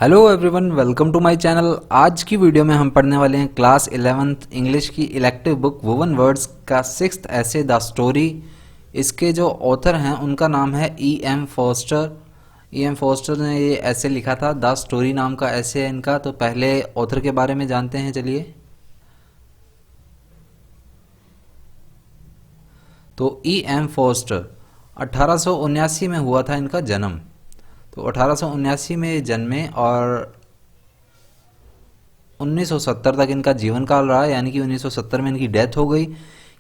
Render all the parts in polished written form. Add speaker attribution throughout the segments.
Speaker 1: Hello everyone, welcome to my channel. आज की video में हम पढ़ने वाले हैं क्लास 11th इंग्लिश की इलेक्टिव बुक वुवन वर्ड्स का 6th ऐसे द स्टोरी। इसके जो ऑथर हैं उनका नाम है E.M. फॉस्टर। E.M. फॉस्टर ने ये ऐसे लिखा था, द स्टोरी नाम का ऐसे है इनका। तो पहले ऑथर के बारे में जानते हैं, चलिए। तो E.M. फॉस्टर 1879 में हुआ था इनका जन्म। तो 1879 में जन्मे और 1970 तक इनका जीवन काल रहा, यानी कि 1970 में इनकी डेथ हो गई।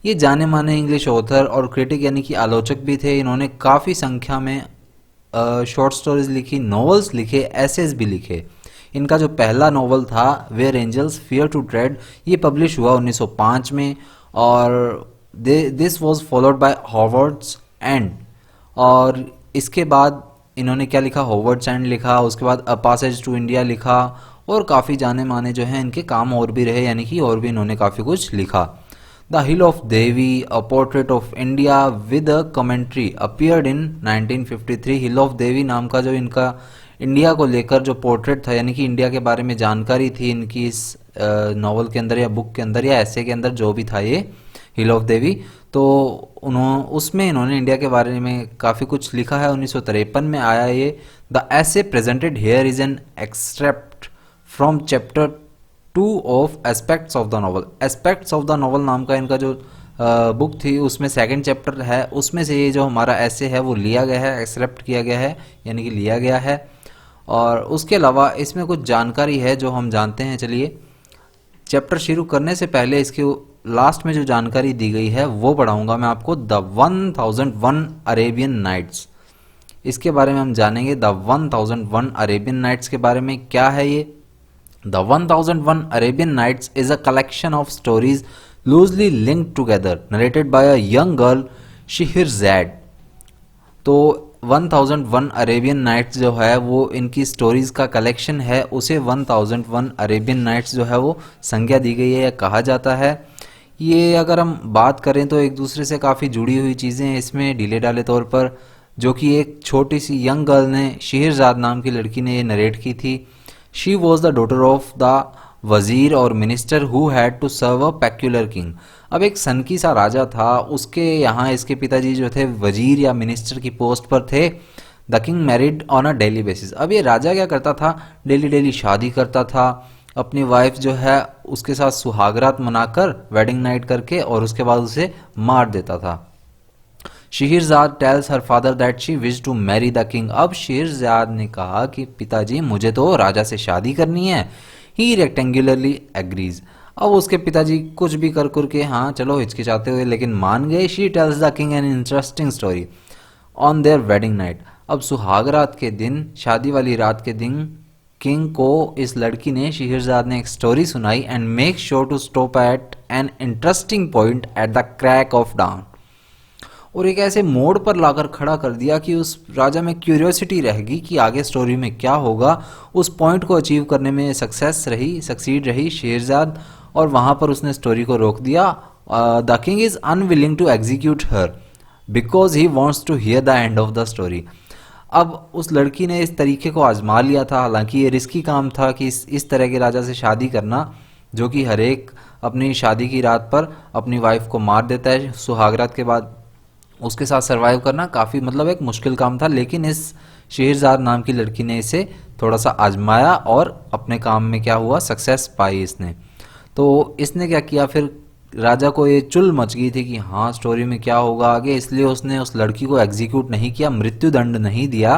Speaker 1: ये जाने माने इंग्लिश ऑथर और क्रिटिक यानी कि आलोचक भी थे। इन्होंने काफ़ी संख्या में शॉर्ट स्टोरीज लिखी, नॉवेल्स लिखे, एसेज भी लिखे। इनका जो पहला नॉवल था where angels fear to tread, ये पब्लिश हुआ 1905 में और this was followed by Howards End. और इसके बाद इन्होंने क्या लिखा, हॉवर्ड्स एंड लिखा, उसके बाद अ पैसेज टू इंडिया लिखा और काफ़ी जाने माने जो हैं इनके काम और भी रहे, यानी कि और भी इन्होंने काफ़ी कुछ लिखा। The Hill of Devi, a portrait of India with a commentary appeared in 1953। Hill of Devi नाम का जो इनका इंडिया को लेकर जो पोर्ट्रेट था, यानी कि इंडिया के बारे में जानकारी थी इनकी इस नॉवल के अंदर या बुक के अंदर या ऐसे के अंदर जो भी था ये हिल ऑफ देवी, तो उसमें इन्होंने इंडिया के बारे में काफ़ी कुछ लिखा है। 1953 में आया ये। द ऐसे presented here is an extract from chapter 2 of aspects of the novel. Aspects of the novel नाम का इनका जो बुक थी, उसमें सेकंड चैप्टर है, उसमें से ये जो हमारा ऐसे है वो लिया गया है, एक्सेप्ट किया गया है, यानी कि लिया गया है। और उसके अलावा इसमें कुछ जानकारी है जो हम जानते हैं। चलिए, चैप्टर शुरू करने से पहले इसके लास्ट में जो जानकारी दी गई है वो पढ़ाऊंगा मैं आपको। द 1001 अरेबियन नाइट्स, इसके बारे में हम जानेंगे। द 1001 अरेबियन नाइट्स के बारे में क्या है ये। The 1001 Arabian Nights is a collection of stories loosely linked together narrated by a young girl Scheherazade. तो 1001 अरेबियन नाइट्स जो है वो इनकी स्टोरीज का कलेक्शन है, उसे 1001 अरेबियन नाइट्स जो है वो संज्ञा दी गई है या कहा जाता है। ये अगर हम बात करें तो एक दूसरे से काफ़ी जुड़ी हुई चीज़ें हैं इसमें ढीले ढाले तौर पर, जो कि एक छोटी सी यंग गर्ल ने, शिहरजाद नाम की लड़की ने ये नरेट की थी। She was the daughter of the vizier और minister who had to serve a peculiar king. अब एक सनकी सा राजा था, उसके यहाँ इसके पिताजी जो थे वजीर या मिनिस्टर की पोस्ट पर थे। The king married on a daily basis. अब ये राजा क्या करता था, डेली डेली शादी करता था, अपनी वाइफ जो है उसके साथ सुहागरात मनाकर वेडिंग नाइट करके और उसके बाद उसे मार देता था। Scheherazade tells her father that she wish to marry the king. अब शिहरजाद ने कहा कि पिताजी मुझे तो राजा से शादी करनी है। ही रेक्टेंगुलरली एग्रीज। अब उसके पिताजी कुछ भी कर कर के हाँ चलो हिचकिचाते हुए लेकिन मान गए। She tells the king an interesting story on their wedding night. अब सुहागरात के दिन, शादी वाली रात के दिन, किंग को इस लड़की ने, शिहरजाद ने एक स्टोरी सुनाई। And make sure to stop at an interesting point at the crack of dawn. और एक ऐसे मोड़ पर लाकर खड़ा कर दिया कि उस राजा में क्यूरियोसिटी रहेगी कि आगे स्टोरी में क्या होगा। उस पॉइंट को अचीव करने में सक्सीड रही शिहरजाद, और वहां पर उसने स्टोरी को रोक दिया। The king is unwilling to execute her because he wants to hear the end of the story. अब उस लड़की ने इस तरीके को आजमा लिया था, हालांकि ये रिस्की काम था कि इस तरह के राजा से शादी करना, जो कि हर एक अपनी शादी की रात पर अपनी वाइफ को मार देता है, सुहागरात के बाद उसके साथ सरवाइव करना काफ़ी मतलब एक मुश्किल काम था। लेकिन इस शिहरजाद नाम की लड़की ने इसे थोड़ा सा आजमाया और अपने काम में क्या हुआ, सक्सेस पाई इसने। तो इसने क्या किया, फिर राजा को ये चुल मच गई थी कि हाँ स्टोरी में क्या होगा आगे, इसलिए उसने उस लड़की को एग्जीक्यूट नहीं किया, मृत्युदंड नहीं दिया,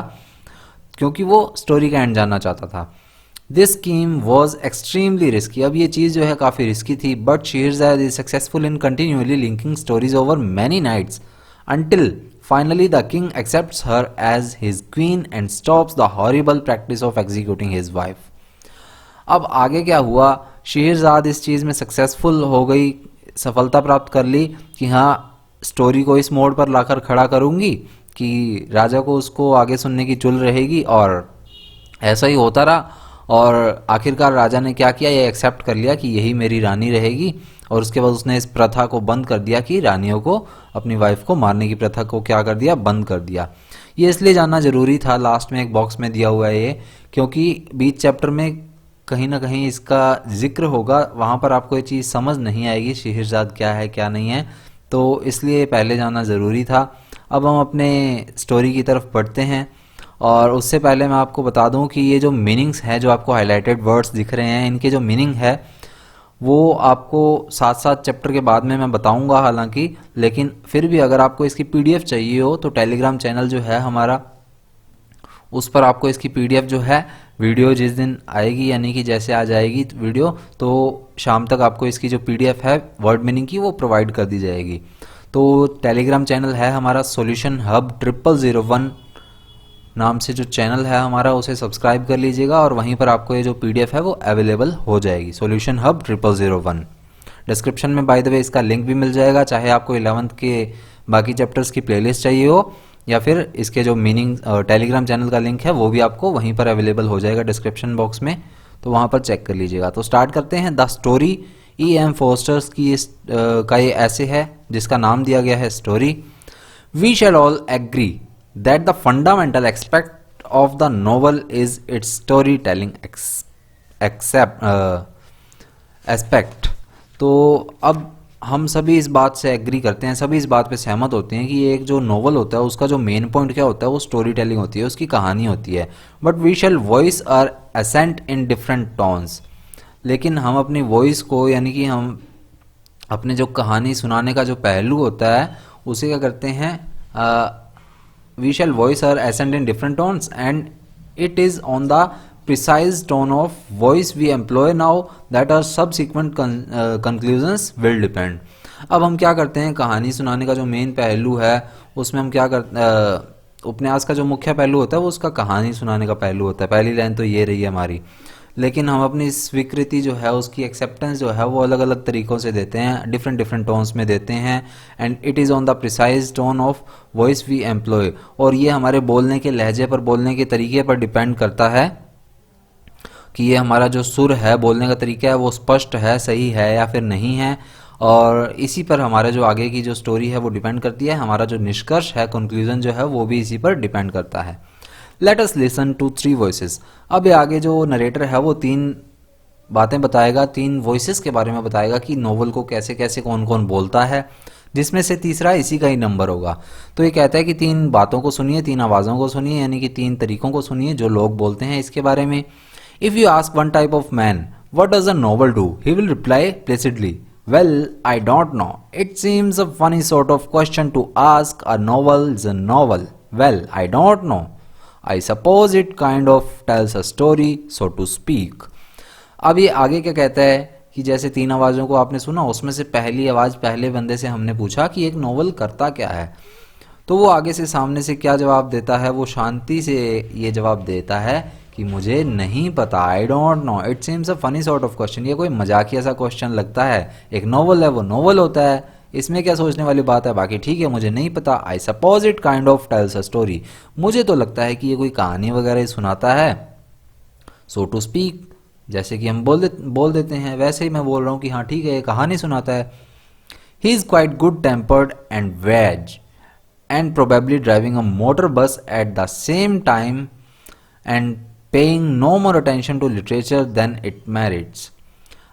Speaker 1: क्योंकि वो स्टोरी का एंड जानना चाहता था। This scheme was extremely risky. अब ये चीज़ जो है काफ़ी रिस्की थी, but Scheherazade is successful in continuously linking stories over many nights until finally the king accepts her as his queen and stops the horrible practice of executing his wife. अब आगे क्या हुआ, शिहरजाद इस चीज़ में सक्सेसफुल हो गई, सफलता प्राप्त कर ली कि हाँ स्टोरी को इस मोड़ पर लाकर खड़ा करूंगी कि राजा को उसको आगे सुनने की चुल रहेगी, और ऐसा ही होता रहा। और आखिरकार राजा ने क्या किया, ये एक्सेप्ट कर लिया कि यही मेरी रानी रहेगी और उसके बाद उसने इस प्रथा को बंद कर दिया कि रानियों को अपनी वाइफ को मारने की प्रथा को क्या कर दिया, बंद कर दिया। ये इसलिए जानना जरूरी था, लास्ट में एक बॉक्स में दिया हुआ है ये, क्योंकि बीच चैप्टर में कहीं ना कहीं इसका जिक्र होगा, वहाँ पर आपको ये चीज़ समझ नहीं आएगी शहरजाद क्या है क्या नहीं है, तो इसलिए पहले जाना ज़रूरी था। अब हम अपने स्टोरी की तरफ बढ़ते हैं, और उससे पहले मैं आपको बता दूं कि ये जो मीनिंग्स हैं, जो आपको हाईलाइटेड वर्ड्स दिख रहे हैं, इनके जो मीनिंग है वो आपको साथ साथ चैप्टर के बाद में मैं बताऊंगा हालांकि, लेकिन फिर भी अगर आपको इसकी पीडीएफ चाहिए हो तो टेलीग्राम चैनल जो है हमारा, उस पर आपको इसकी पीडीएफ जो है, वीडियो जिस दिन आएगी यानी कि जैसे आ जाएगी वीडियो, तो शाम तक आपको इसकी जो पीडीएफ है वर्ड मीनिंग की वो प्रोवाइड कर दी जाएगी। तो टेलीग्राम चैनल है हमारा सॉल्यूशन हब 0001 नाम से जो चैनल है हमारा, उसे सब्सक्राइब कर लीजिएगा और वहीं पर आपको ये जो पीडीएफ है वो अवेलेबल हो जाएगी, सॉल्यूशन हब 0001। डिस्क्रिप्शन में बाय द वे इसका लिंक भी मिल जाएगा, चाहे आपको 11th के बाकी चैप्टर्स की प्लेलिस्ट चाहिए हो या फिर इसके जो मीनिंग टेलीग्राम चैनल का लिंक है वो भी आपको वहीं पर अवेलेबल हो जाएगा डिस्क्रिप्शन बॉक्स में, तो वहाँ पर चेक कर लीजिएगा। तो स्टार्ट करते हैं। The story E.M. फोस्टर्स की का ये ऐसे है जिसका नाम दिया गया है story. We shall all agree that the fundamental aspect of the novel is its storytelling aspect। तो अब हम सभी इस बात से एग्री करते हैं, सभी इस बात पे सहमत होते हैं कि ये एक जो नोवेल होता है उसका जो मेन पॉइंट क्या होता है, वो स्टोरी टेलिंग होती है, उसकी कहानी होती है। But we shall voice our assent in different tones, लेकिन हम अपनी वॉइस को यानी कि हम अपने जो कहानी सुनाने का जो पहलू होता है उसे क्या करते हैं, we shall voice our accent in different tones and it is on the precise tone of voice we employ now that our subsequent conclusions will depend। अब हम क्या करते हैं, कहानी सुनाने का जो मेन पहलू है उसमें हम क्या करते, उपन्यास का जो मुख्य पहलू होता है वो उसका कहानी सुनाने का पहलू होता है। पहली लाइन तो ये रही है हमारी, लेकिन हम अपनी स्वीकृति जो है, उसकी एक्सेप्टेंस जो है वो अलग अलग तरीक़ों से देते हैं, डिफरेंट डिफरेंट टोन्स में देते हैं। And it is on the precise tone of voice we employ, और ये हमारे बोलने के लहजे पर, बोलने के तरीके पर डिपेंड करता है कि ये हमारा जो सुर है, बोलने का तरीका है वो स्पष्ट है, सही है या फिर नहीं है। और इसी पर हमारा जो आगे की जो स्टोरी है वो डिपेंड करती है, हमारा जो निष्कर्ष है, कंक्लूजन जो है वो भी इसी पर डिपेंड करता है। Let us listen to 3 voices. अब ये आगे जो नरेटर है वो 3 बातें बताएगा, 3 वॉइसेस के बारे में बताएगा कि नोवेल को कैसे कैसे कौन कौन बोलता है, जिसमें से तीसरा इसी का ही नंबर होगा। तो ये कहता है कि 3 बातों को सुनिए, 3 आवाज़ों को सुनिए, यानी कि 3 तरीकों को सुनिए जो लोग बोलते हैं इसके बारे में। If you ask one type of man what does a novel do, he will reply placidly, well I don't know, it seems a funny sort of question to ask, a novel is a novel, well I don't know, I suppose it kind of tells a story, so to speak। अब ये आगे क्या कहता है कि जैसे 3 आवाज़ों को आपने सुना, उसमें से पहली आवाज़ पहले बंदे से हमने पूछा कि एक नोवेल करता क्या है, तो वो आगे से सामने से क्या जवाब देता है, वो शांति से ये जवाब देता है कि मुझे नहीं पता, आई don't know, it seems a funny sort of question. ये कोई मजाकिया सा क्वेश्चन लगता है, एक नोवेल है वो नोवेल होता है, इसमें क्या सोचने वाली बात है, बाकी ठीक है, मुझे नहीं पता। I suppose it kind of tails a story, मुझे तो लगता है कि ये कोई कहानी वगैरह ही सुनाता है। सो टू स्पीक, जैसे कि हम बोल देते हैं वैसे ही मैं बोल रहा हूँ कि हाँ ठीक है, ये कहानी सुनाता है। He is quite good tempered and vague and probably driving a motor bus at the same time and paying no more attention to literature than it merits.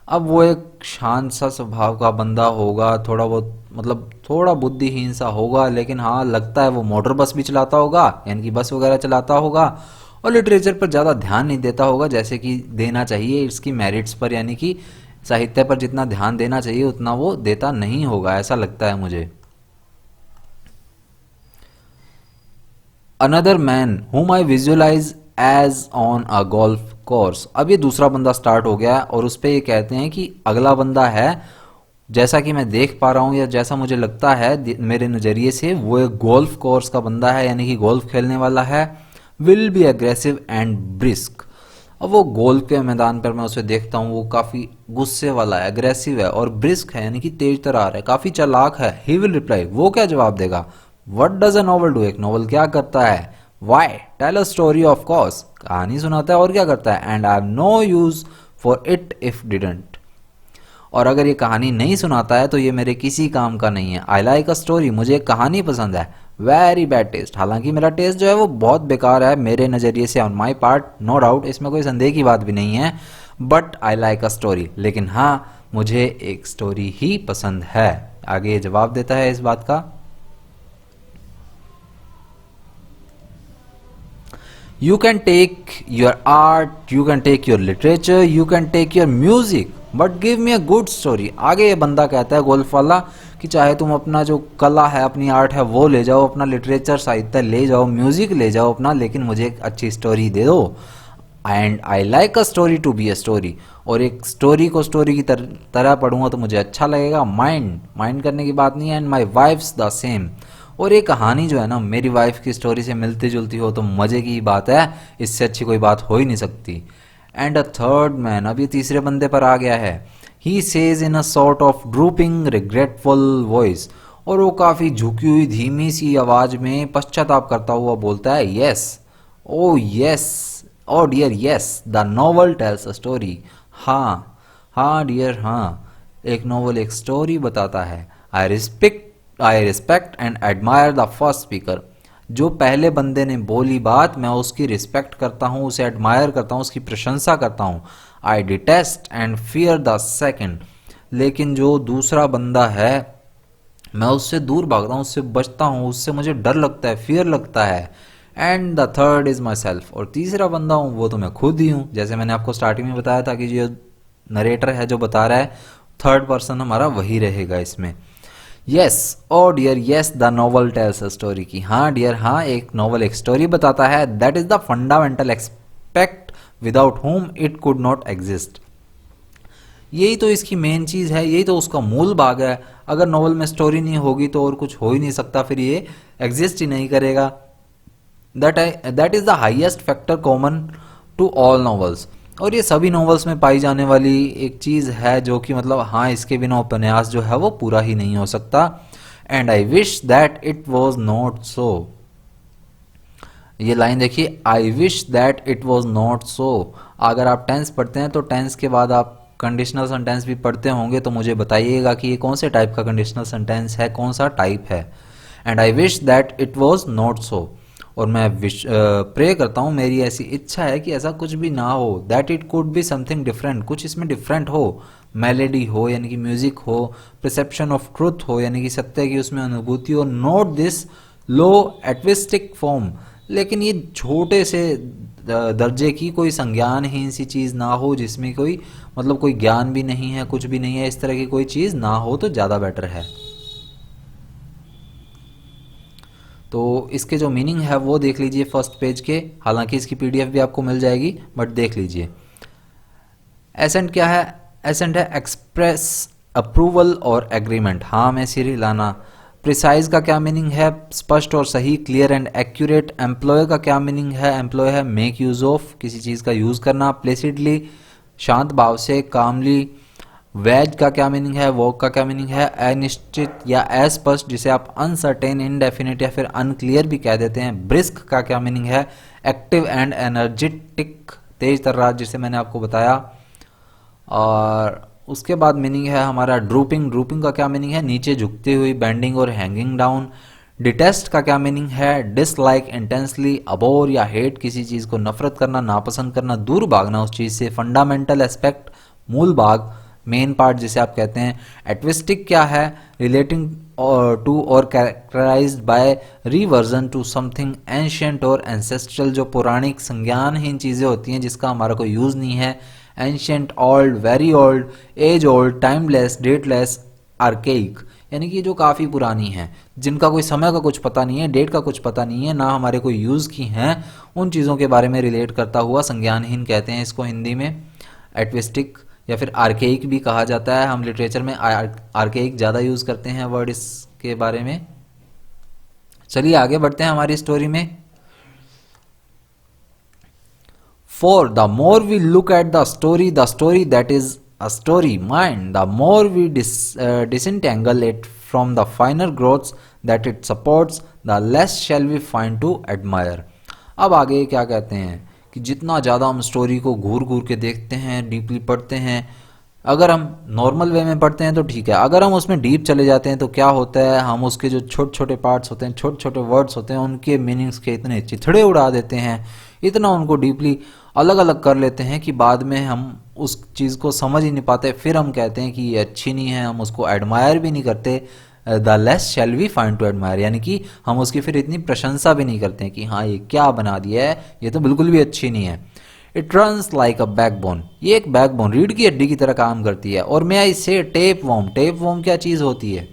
Speaker 1: अब वो एक शांत सा स्वभाव का बंदा होगा, थोड़ा बहुत मतलब थोड़ा बुद्धिहीन सा होगा, लेकिन हाँ लगता है वो मोटर बस भी चलाता होगा, यानी कि बस वगैरह चलाता होगा, और लिटरेचर पर ज़्यादा ध्यान नहीं देता होगा जैसे कि देना चाहिए, इसकी मेरिट्स पर यानी कि साहित्य पर जितना ध्यान देना चाहिए उतना वो देता नहीं होगा, ऐसा लगता है मुझे। Another man whom I visualize as on a golf course। अब ये दूसरा बंदा स्टार्ट हो गया और उस पर ये कहते हैं कि अगला बंदा है, जैसा कि मैं देख पा रहा हूँ या जैसा मुझे लगता है मेरे नज़रिए से, वो एक गोल्फ कोर्स का बंदा है, यानी कि गोल्फ खेलने वाला है। Will be aggressive and brisk. अब वो गोल्फ के मैदान पर मैं उसे देखता हूँ, वो काफ़ी गुस्से वाला है, एग्रेसिव है, और ब्रिस्क है यानी कि तेज तरार है, काफ़ी चालाक है। ही विल रिप्लाई, वो क्या जवाब देगा, what does a novel do, एक नॉवल क्या करता है, why tell a story, of course कहानी सुनाता है, और क्या करता है, and I have no use for it if didn't. और अगर ये कहानी नहीं सुनाता है तो ये मेरे किसी काम का नहीं है। आई लाइक अ स्टोरी, मुझे एक कहानी पसंद है। वेरी बैड टेस्ट, हालांकि मेरा टेस्ट जो है वो बहुत बेकार है मेरे नज़रिए से, on my part, no doubt, इसमें कोई संदेह की बात भी नहीं है। But I like a story, लेकिन हाँ, मुझे एक स्टोरी ही पसंद है। आगे ये जवाब देता है इस बात का। You can take your art, you can take your literature, you can take your music, but give me a good story। आगे ये बंदा कहता है गोल्फ वाला कि चाहे तुम अपना जो कला है, अपनी आर्ट है वो ले जाओ, अपना लिटरेचर साहित्य ले जाओ, म्यूजिक ले जाओ अपना, लेकिन मुझे एक अच्छी स्टोरी दे दो। And I like a story to be a story, और एक स्टोरी को स्टोरी की तरह पढ़ूंगा तो मुझे अच्छा लगेगा। माइंड करने की बात नहीं है। And my wife's the same, और ये कहानी जो है ना मेरी वाइफ की स्टोरी से मिलती जुलती हो तो मजे की बात है, इससे अच्छी कोई बात हो ही नहीं सकती। एंड अ थर्ड मैन, अब ये तीसरे बंदे पर आ गया है। He says in a sort of drooping regretful voice, और वो काफी झुकी हुई धीमी सी आवाज में पश्चाताप करता हुआ बोलता है, yes, oh yes, oh dear yes, the novel tells a story. हाँ हाँ डियर, हाँ, एक नॉवल एक स्टोरी बताता है। I respect and admire the first speaker, जो पहले बंदे ने बोली बात मैं उसकी रिस्पेक्ट करता हूँ, उसे एडमायर करता हूँ, उसकी प्रशंसा करता हूँ। I detest and fear the second, लेकिन जो दूसरा बंदा है मैं उससे दूर भागता हूँ, उससे बचता हूँ, उससे मुझे डर लगता है, फियर लगता है। And the third is my self, और तीसरा बंदा हूँ वो तो मैं खुद ही हूँ। जैसे मैंने आपको स्टार्टिंग में बताया था कि जो नरेटर है जो बता रहा है, थर्ड पर्सन हमारा वही रहेगा इसमें। Yes, oh dear yes, the novel tells a story, की हाँ डियर हाँ, एक नॉवल एक स्टोरी बताता है। That is the fundamental expect without home it could not exist, यही तो इसकी मेन चीज है, यही तो उसका मूल भाग है। अगर नॉवल में स्टोरी नहीं होगी तो और कुछ हो ही नहीं सकता, फिर ये एग्जिस्ट ही नहीं करेगा। That is the highest factor common to all novels, और ये सभी नॉवेल्स में पाई जाने वाली एक चीज है जो कि मतलब हाँ, इसके बिना उपन्यास जो है वो पूरा ही नहीं हो सकता। And I wish that it was not so, ये लाइन देखिए, I wish that it was not so. अगर आप टेंस पढ़ते हैं तो टेंस के बाद आप कंडीशनल सेंटेंस भी पढ़ते होंगे, तो मुझे बताइएगा कि ये कौन से टाइप का कंडीशनल सेंटेंस है, कौन सा टाइप है। And I wish that it was not so, और मैं प्रे करता हूँ, मेरी ऐसी इच्छा है कि ऐसा कुछ भी ना हो। That it could be something different, कुछ इसमें डिफरेंट हो, मेलेडी हो यानी कि म्यूजिक हो, परसेप्शन ऑफ ट्रुथ हो यानी कि सत्य की उसमें अनुभूति हो, नोट दिस लो एटविस्टिक फॉर्म, लेकिन ये छोटे से दर्जे की कोई संज्ञानहीन सी चीज ना हो, जिसमें कोई मतलब कोई ज्ञान भी नहीं है, कुछ भी नहीं है, इस तरह की कोई चीज ना हो तो ज्यादा बेटर है। तो इसके जो मीनिंग है वो देख लीजिए फर्स्ट पेज के, हालांकि इसकी पीडीएफ भी आपको मिल जाएगी, बट देख लीजिए। एसेंट क्या है? एसेंट है एक्सप्रेस अप्रूवल और एग्रीमेंट, हाँ में सिर हिलाना। प्रिसाइज का क्या मीनिंग है? स्पष्ट और सही, क्लियर एंड एक्यूरेट। एम्प्लॉय का क्या मीनिंग है? एम्प्लॉय है मेक यूज ऑफ, किसी चीज का यूज करना। प्लेसिडली, शांत भाव से, कामली। वैज का क्या मीनिंग है? वॉक का क्या मीनिंग है? अनिश्चित या अस्पष्ट, जिसे आप अनसर्टेन, इनडेफिनिट या फिर अनक्लियर भी कह देते हैं। ब्रिस्क का क्या मीनिंग है? एक्टिव एंड एनर्जेटिक, तेज तर्रार, जिसे मैंने आपको बताया। और उसके बाद मीनिंग है हमारा ड्रूपिंग। ड्रूपिंग का क्या मीनिंग है? नीचे झुकती हुई, बेंडिंग और हैंगिंग डाउन। डिटेस्ट का क्या मीनिंग है? डिसलाइक इंटेंसली, अबोर या हेट, किसी चीज को नफरत करना, नापसंद करना, दूर भागना उस चीज से। फंडामेंटल एस्पेक्ट, मूल भाग, मेन पार्ट जिसे आप कहते हैं। एटविस्टिक क्या है? रिलेटिंग टू और characterised by reversion to something ancient और एंसेस्ट्रल, जो पौराणिक संज्ञानहीन चीजें होती हैं जिसका हमारा कोई यूज नहीं है। Ancient, old, very old, age old, timeless, dateless, archaic, यानी कि जो काफ़ी पुरानी हैं, जिनका कोई समय का कुछ पता नहीं है, डेट का कुछ पता नहीं है, ना हमारे कोई यूज़ की हैं, उन चीज़ों के बारे में रिलेट करता हुआ संज्ञानहीन कहते हैं इसको हिंदी में। एटविस्टिक या फिर आर्केइक भी कहा जाता है, हम लिटरेचर में आर्केइक ज़्यादा यूज़ करते हैं वर्ड इसके बारे में। चलिए आगे बढ़ते हैं हमारी स्टोरी में। For the more we look at the story that is a story mind, the more we disentangle it from the finer growths that it supports, the less shall we find to admire। अब आगे क्या कहते हैं कि जितना ज़्यादा हम story को घूर घूर के देखते हैं, डीपली पढ़ते हैं, अगर हम नॉर्मल वे में पढ़ते हैं तो ठीक है, अगर हम उसमें डीप चले जाते हैं तो क्या होता है, हम उसके जो छोटे छोटे पार्ट्स होते हैं, छोटे छोटे वर्ड्स होते हैं, उनके मीनिंग्स के इतने चिथड़े उड़ा देते हैं, इतना उनको डीपली अलग अलग कर लेते हैं कि बाद में हम उस चीज़ को समझ ही नहीं पाते, फिर हम कहते हैं कि ये अच्छी नहीं है, हम उसको एडमायर भी नहीं करते। The less shall we find to admire, यानी कि हम उसकी फिर इतनी प्रशंसा भी नहीं करते हैं कि हाँ ये क्या बना दिया है, ये तो बिल्कुल भी अच्छी नहीं है। It runs like a backbone, ये एक बैकबोन रीढ़ की हड्डी की तरह काम करती है। और मैं इससे टेप वॉर्म, टेप वॉर्म क्या चीज़ होती है?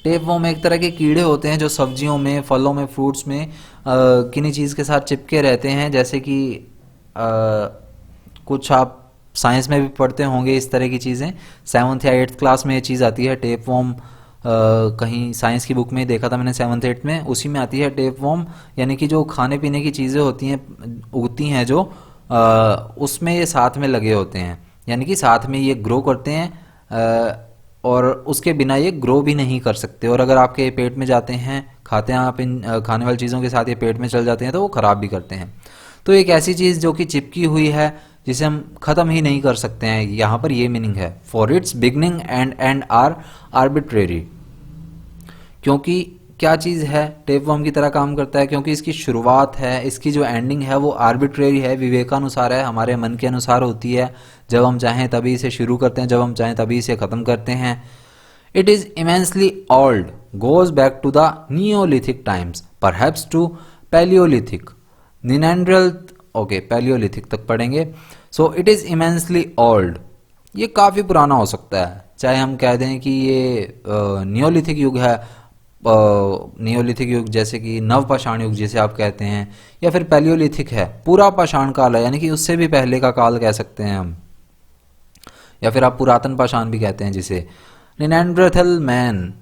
Speaker 1: टेप वॉर्म एक तरह के कीड़े होते हैं जो सब्जियों में, फलों में, फ्रूट्स में किन्हीं चीज़ के साथ चिपके रहते हैं, जैसे कि कुछ आप साइंस में भी पढ़ते होंगे इस तरह की चीज़ें, 7th या 8th क्लास में ये चीज़ आती है टेप वॉर्म। कहीं साइंस की बुक में देखा था मैंने 7th 8th में, उसी में आती है टेप वॉर्म। यानी कि जो खाने पीने की चीज़ें होती हैं, उगती हैं जो, उसमें ये साथ में लगे होते हैं, यानी कि साथ में ये ग्रो करते हैं, और उसके बिना ये ग्रो भी नहीं कर सकते। और अगर आपके पेट में जाते हैं, खाते हैं आप इन खाने वाली चीज़ों के साथ, ये पेट में चल जाते हैं तो वो ख़राब भी करते हैं। तो एक ऐसी चीज़ जो कि चिपकी हुई है, जिसे हम ख़त्म ही नहीं कर सकते हैं, यहाँ पर ये मीनिंग है। For its beginning and end are arbitrary, क्योंकि क्या चीज़ है, टेपवर्म की तरह काम करता है क्योंकि इसकी शुरुआत है, इसकी जो एंडिंग है वो आर्बिट्रेरी है, विवेकानुसार है, हमारे मन के अनुसार होती है। जब हम चाहें तभी इसे शुरू करते हैं, जब हम चाहें तभी इसे ख़त्म करते हैं। It is immensely old, goes back to the neolithic times, perhaps to palaeolithic, Neanderthal, okay palaeolithic तक पढ़ेंगे। So it is immensely old, ये काफ़ी पुराना हो सकता है, चाहे हम कह दें कि ये नियोलिथिक युग है, नियोलिथिक युग जैसे कि नवपाषाण युग जिसे आप कहते हैं, या फिर पैलियोलिथिक है, पूरा पाषाण काल है, यानी कि उससे भी पहले का काल कह सकते हैं हम, या फिर आप पुरातन पाषाण भी कहते हैं जिसे। निनेंड्रथल मैन,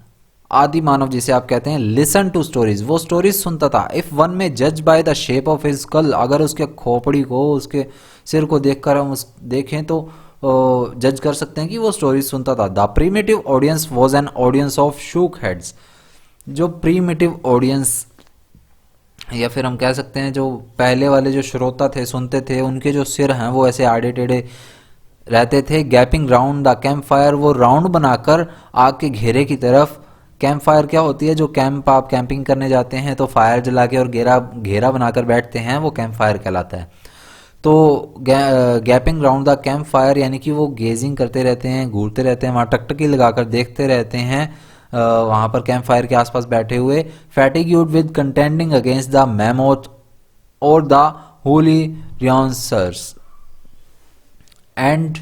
Speaker 1: आदि मानव जिसे आप कहते हैं, लिसन टू स्टोरीज, वो स्टोरीज सुनता था। इफ वन में जज by the shape of his skull, अगर उसके खोपड़ी को, उसके सिर को देखकर हम उस देखें तो जज कर सकते हैं कि वो स्टोरीज सुनता था। The primitive audience was an audience of shook heads, जो प्रीमिटिव ऑडियंस, या फिर हम कह सकते हैं जो पहले वाले जो श्रोता थे, सुनते थे, उनके जो सिर हैं वो ऐसे आड़े टेढ़े रहते थे। Gapping round the camp fire, वो राउंड बनाकर आग के घेरे की तरफ, कैंप फायर क्या होती है, जो कैंप आप कैंपिंग करने जाते हैं तो फायर जला के और घेरा घेरा बनाकर बैठते हैं, वो कैंप फायर कहलाता है। तो gapping round the camp fire यानी कि वो गेजिंग करते रहते हैं, घूरते रहते हैं, वहाँ टकटकी लगाकर देखते रहते हैं, वहाँ पर कैंप फायर के आसपास बैठे हुए। Fatigued with contending against the mammoth और the woolly rhinoceros and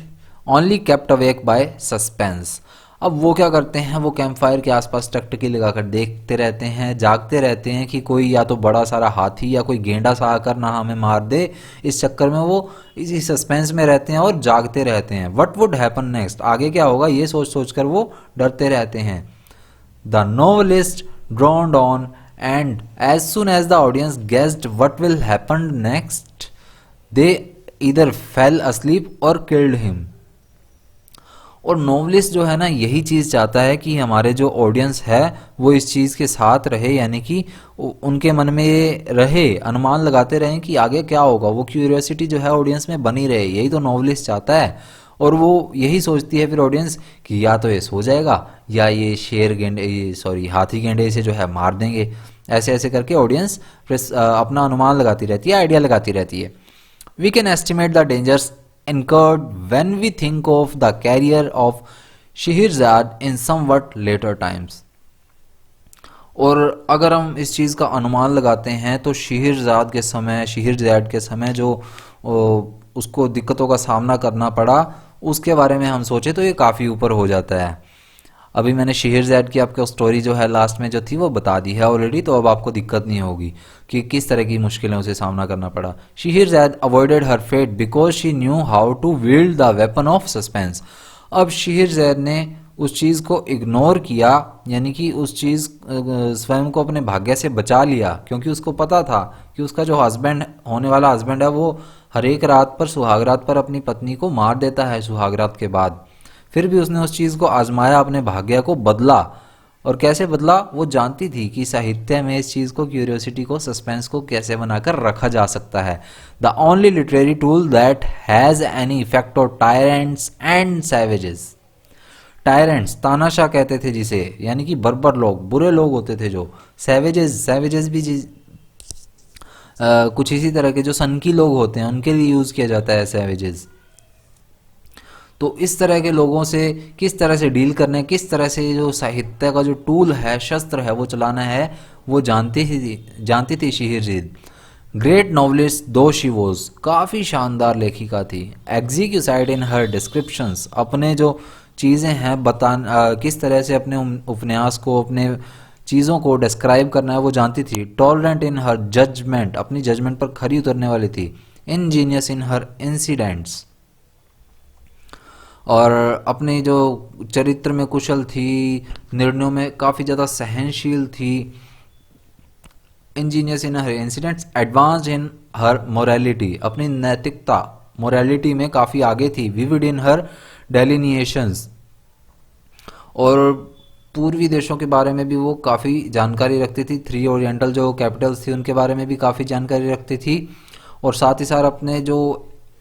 Speaker 1: only kept awake by suspense. अब वो क्या करते हैं, वो कैंप फायर के आसपास टकटकी लगाकर देखते रहते हैं, जागते रहते हैं कि कोई या तो बड़ा सारा हाथी या कोई गेंडा सा आकर ना हमें मार दे। इस चक्कर में वो इसी सस्पेंस में रहते हैं और जागते रहते हैं। व्हाट वुड हैपन नेक्स्ट, आगे क्या होगा ये सोच सोच कर वो डरते रहते हैं। The novelist droned on and as soon as the audience guessed what will happen next, they either fell asleep और किल्ड हिम। और नॉवलिस्ट जो है ना, यही चीज़ चाहता है कि हमारे जो ऑडियंस है वो इस चीज़ के साथ रहे, यानी कि उनके मन में ये रहे, अनुमान लगाते रहें कि आगे क्या होगा। वो क्यूरियोसिटी जो है ऑडियंस में बनी रहे, यही तो नॉवलिस्ट चाहता है। और वो यही सोचती है फिर ऑडियंस कि या तो ये सो जाएगा या ये शेर गेंडे, सॉरी हाथी गेंडे से जो है मार देंगे। ऐसे ऐसे करके ऑडियंस अपना अनुमान लगाती रहती है, आइडिया लगाती रहती है। We can estimate the dangers incurred when we think of the career of Scheherazade in somewhat later times। और अगर हम इस चीज़ का अनुमान लगाते हैं तो शेहरज़ाद के समय जो उसको दिक्कतों का सामना करना पड़ा, उसके बारे में हम सोचे तो ये काफ़ी ऊपर हो जाता है। अभी मैंने शेहरज़ाद की आपको स्टोरी जो है लास्ट में जो थी वो बता दी है ऑलरेडी, तो अब आपको दिक्कत नहीं होगी कि किस तरह की मुश्किलें उसे सामना करना पड़ा। Scheherazade avoided her fate because she knew how to wield the weapon of suspense. अब शेहरज़ाद ने उस चीज़ को इग्नोर किया, यानी कि उस चीज़ स्वयं को अपने भाग्य से बचा लिया, क्योंकि उसको पता था कि उसका जो हस्बैंड होने वाला हस्बैंड है वो हर एक रात पर, सुहागरात पर अपनी पत्नी को मार देता है सुहागरात के बाद। फिर भी उसने उस चीज़ को आजमाया, अपने भाग्य को बदला, और कैसे बदला, वो जानती थी कि साहित्य में इस चीज़ को, क्यूरियोसिटी को, सस्पेंस को कैसे बनाकर रखा जा सकता है। The only literary tool that has any effect on tyrants and savages. Tyrants तानाशाह कहते थे जिसे, यानी कि बर्बर लोग, बुरे लोग होते थे जो। सैवेजेस, सैवेजेस भी कुछ इसी तरह के जो सनकी लोग होते हैं उनके लिए यूज़ किया जाता है सैवेजेस। तो इस तरह के लोगों से किस तरह से डील करना है, किस तरह से जो साहित्य का जो टूल है, शस्त्र है, वो चलाना है, वो जानती थी शीहिरज़ीद। ग्रेट नॉवलिस्ट दो शी वॉज, काफ़ी शानदार लेखिका थी। एग्जीक्यूसाइड इन हर डिस्क्रिप्शंस, अपने जो चीज़ें हैं किस तरह से अपने उपन्यास को, अपने चीज़ों को डिस्क्राइब करना है, वो जानती थी। टॉलरेंट इन हर जजमेंट, अपनी जजमेंट पर खरी उतरने वाली थी। इंजीनियस इन हर इंसिडेंट्स, और अपने जो चरित्र में कुशल थी, निर्णयों में काफ़ी ज़्यादा सहनशील थी। Angénieux in her incidents, advance in her morality, अपनी नैतिकता, मोरालिटी में काफ़ी आगे थी। विविड इन हर डेलिनिएशंस, और पूर्वी देशों के बारे में भी वो काफ़ी जानकारी रखती थी। थ्री ओरिएंटल जो कैपिटल्स थी उनके बारे में भी काफ़ी जानकारी रखती थी। और साथ ही साथ अपने जो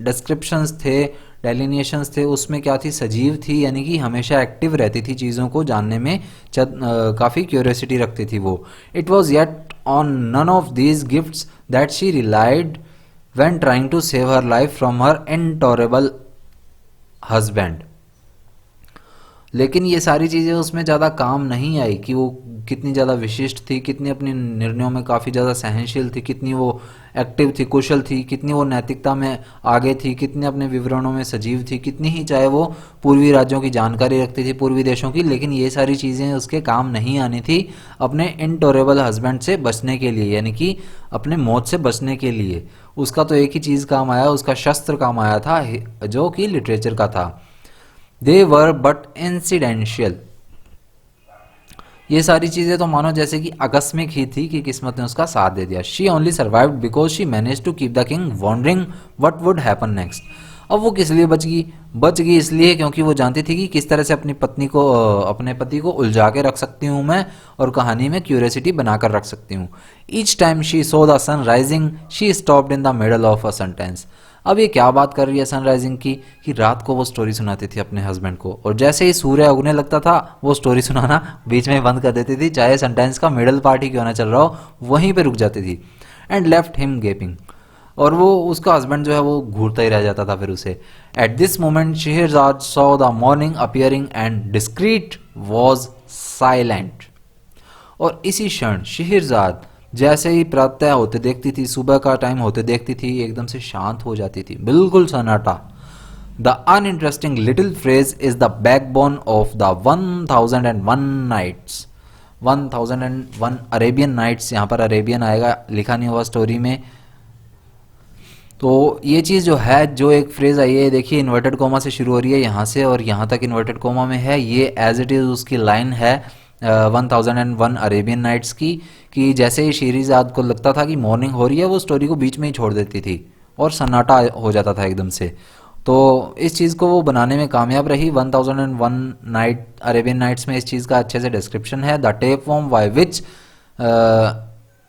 Speaker 1: डिस्क्रिप्शंस थे, डेलिनिएशंस थे, उसमें क्या थी, सजीव थी, यानी कि हमेशा एक्टिव रहती थी, चीज़ों को जानने में काफ़ी क्यूरियोसिटी रखती थी वो। It was yet on none of these gifts that she relied when trying to save her life from her intolerable husband. लेकिन ये सारी चीज़ें उसमें ज़्यादा काम नहीं आई कि वो कितनी ज़्यादा विशिष्ट थी, कितनी अपने निर्णयों में काफ़ी ज़्यादा सहनशील थी, कितनी वो एक्टिव थी, कुशल थी, कितनी वो नैतिकता में आगे थी, कितने अपने विवरणों में सजीव थी, कितनी ही चाहे वो पूर्वी राज्यों की जानकारी रखती थी, पूर्वी देशों की, लेकिन ये सारी चीज़ें उसके काम नहीं आनी थी अपने इनटोरेबल हस्बैंड से बचने के लिए, यानी कि अपने मौत से बचने के लिए। उसका तो एक ही चीज़ काम आया, उसका शस्त्र काम आया था, जो कि लिटरेचर का था। दे वर बट इंसिडेंशियल, ये सारी चीज़ें तो मानो जैसे कि आकस्मिक ही थी कि किस्मत ने उसका साथ दे दिया। She only survived because she manage to keep the king wondering what would happen next. अब वो किस लिए बच गई इसलिए क्योंकि वो जानती थी कि किस तरह से अपनी पत्नी को, अपने पति को उलझा के रख सकती हूँ मैं, और कहानी में क्यूरियोसिटी बनाकर रख सकती हूँ। Each time she saw the sun rising she stopped in the middle of a sentence. अब ये क्या बात कर रही है सनराइजिंग की, कि रात को वो स्टोरी सुनाती थी अपने हस्बैंड को, और जैसे ही सूर्य उगने लगता था वो स्टोरी सुनाना बीच में बंद कर देती थी, चाहे सेंटेंस का मिडल पार्ट ही क्यों ना चल रहा हो, वहीं पे रुक जाती थी। एंड लेफ्ट हिम गेपिंग, और वो उसका हस्बैंड जो है वो घूरता ही रह जाता था फिर उसे। At this moment Shahrzad saw the morning appearing and discrete was silent, और इसी क्षण शहरजाद जैसे ही प्रातः होते देखती थी, सुबह का टाइम होते देखती थी, एकदम से शांत हो जाती थी, बिल्कुल सन्नाटा। The uninteresting little phrase is the backbone of the 1001 nights. 1001 Arabian nights, यहाँ पर अरेबियन आएगा, लिखा नहीं हुआ स्टोरी में। तो ये चीज़ जो है, जो एक फ्रेज आई है, देखिए इन्वर्टेड कोमा से शुरू हो रही है यहाँ से, और यहाँ तक इन्वर्टेड कोमा में है, ये एज इट इज़ उसकी लाइन है 1001 अरेबियन नाइट्स की, कि जैसे ही शहरीजाद को लगता था कि मॉर्निंग हो रही है, वो स्टोरी को बीच में ही छोड़ देती थी और सन्नाटा हो जाता था एकदम से। तो इस चीज़ को वो बनाने में कामयाब रही। 1001 नाइट अरेबियन नाइट्स में इस चीज़ का अच्छे से डिस्क्रिप्शन है। The tapeworm by which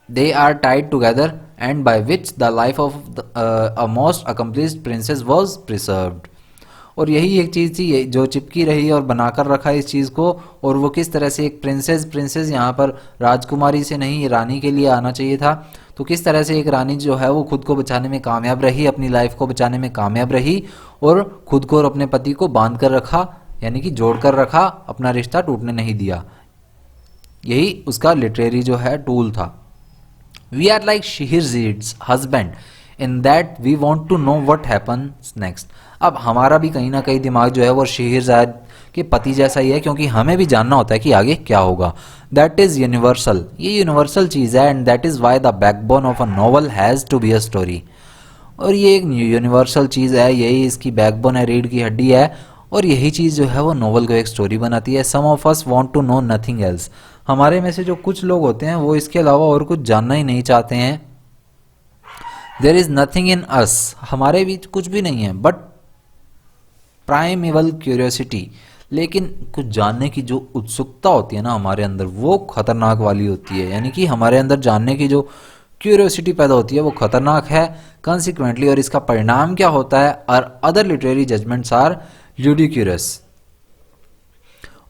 Speaker 1: they are tied together and by which the life of a most accomplished princess was preserved. और यही एक चीज़ थी जो चिपकी रही और बनाकर रखा इस चीज़ को, और वो किस तरह से एक प्रिंसेस यहाँ पर राजकुमारी से नहीं, रानी के लिए आना चाहिए था, तो किस तरह से एक रानी जो है वो खुद को बचाने में कामयाब रही, अपनी लाइफ को बचाने में कामयाब रही, और खुद को और अपने पति को बांध कर रखा, यानी कि जोड़ कर रखा, अपना रिश्ता टूटने नहीं दिया। यही उसका लिटरेरी जो है टूल था। We are like Scheherazade's husband in that we want to know what happens next. अब हमारा भी कहीं ना कहीं दिमाग जो है वो शहरज़ाद के पति जैसा ही है, क्योंकि हमें भी जानना होता है कि आगे क्या होगा। दैट इज़ यूनिवर्सल, ये यूनिवर्सल चीज़ है, and that is why the backbone of a novel has to be a story. और ये एक यूनिवर्सल चीज़ है, यही इसकी बैकबोन है, रीढ़ की हड्डी है, और यही चीज़ जो है वो नॉवल को एक स्टोरी बनाती है। Some of us want to know nothing else, हमारे में से जो कुछ लोग होते हैं वो इसके अलावा और कुछ जानना ही नहीं चाहते हैं। देयर इज़ नथिंग इन अस, हमारे बीच कुछ भी नहीं है, बट प्राइमेवल क्यूरियोसिटी लेकिन कुछ जानने की जो उत्सुकता होती है ना हमारे अंदर, वो खतरनाक वाली होती है। यानी कि हमारे अंदर जानने की जो क्यूरियोसिटी पैदा होती है वो खतरनाक है कॉन्सिक्वेंटली, और इसका परिणाम क्या होता है, और अदर लिटरेरी जजमेंट्स आर ल्यूडिक्यूरस।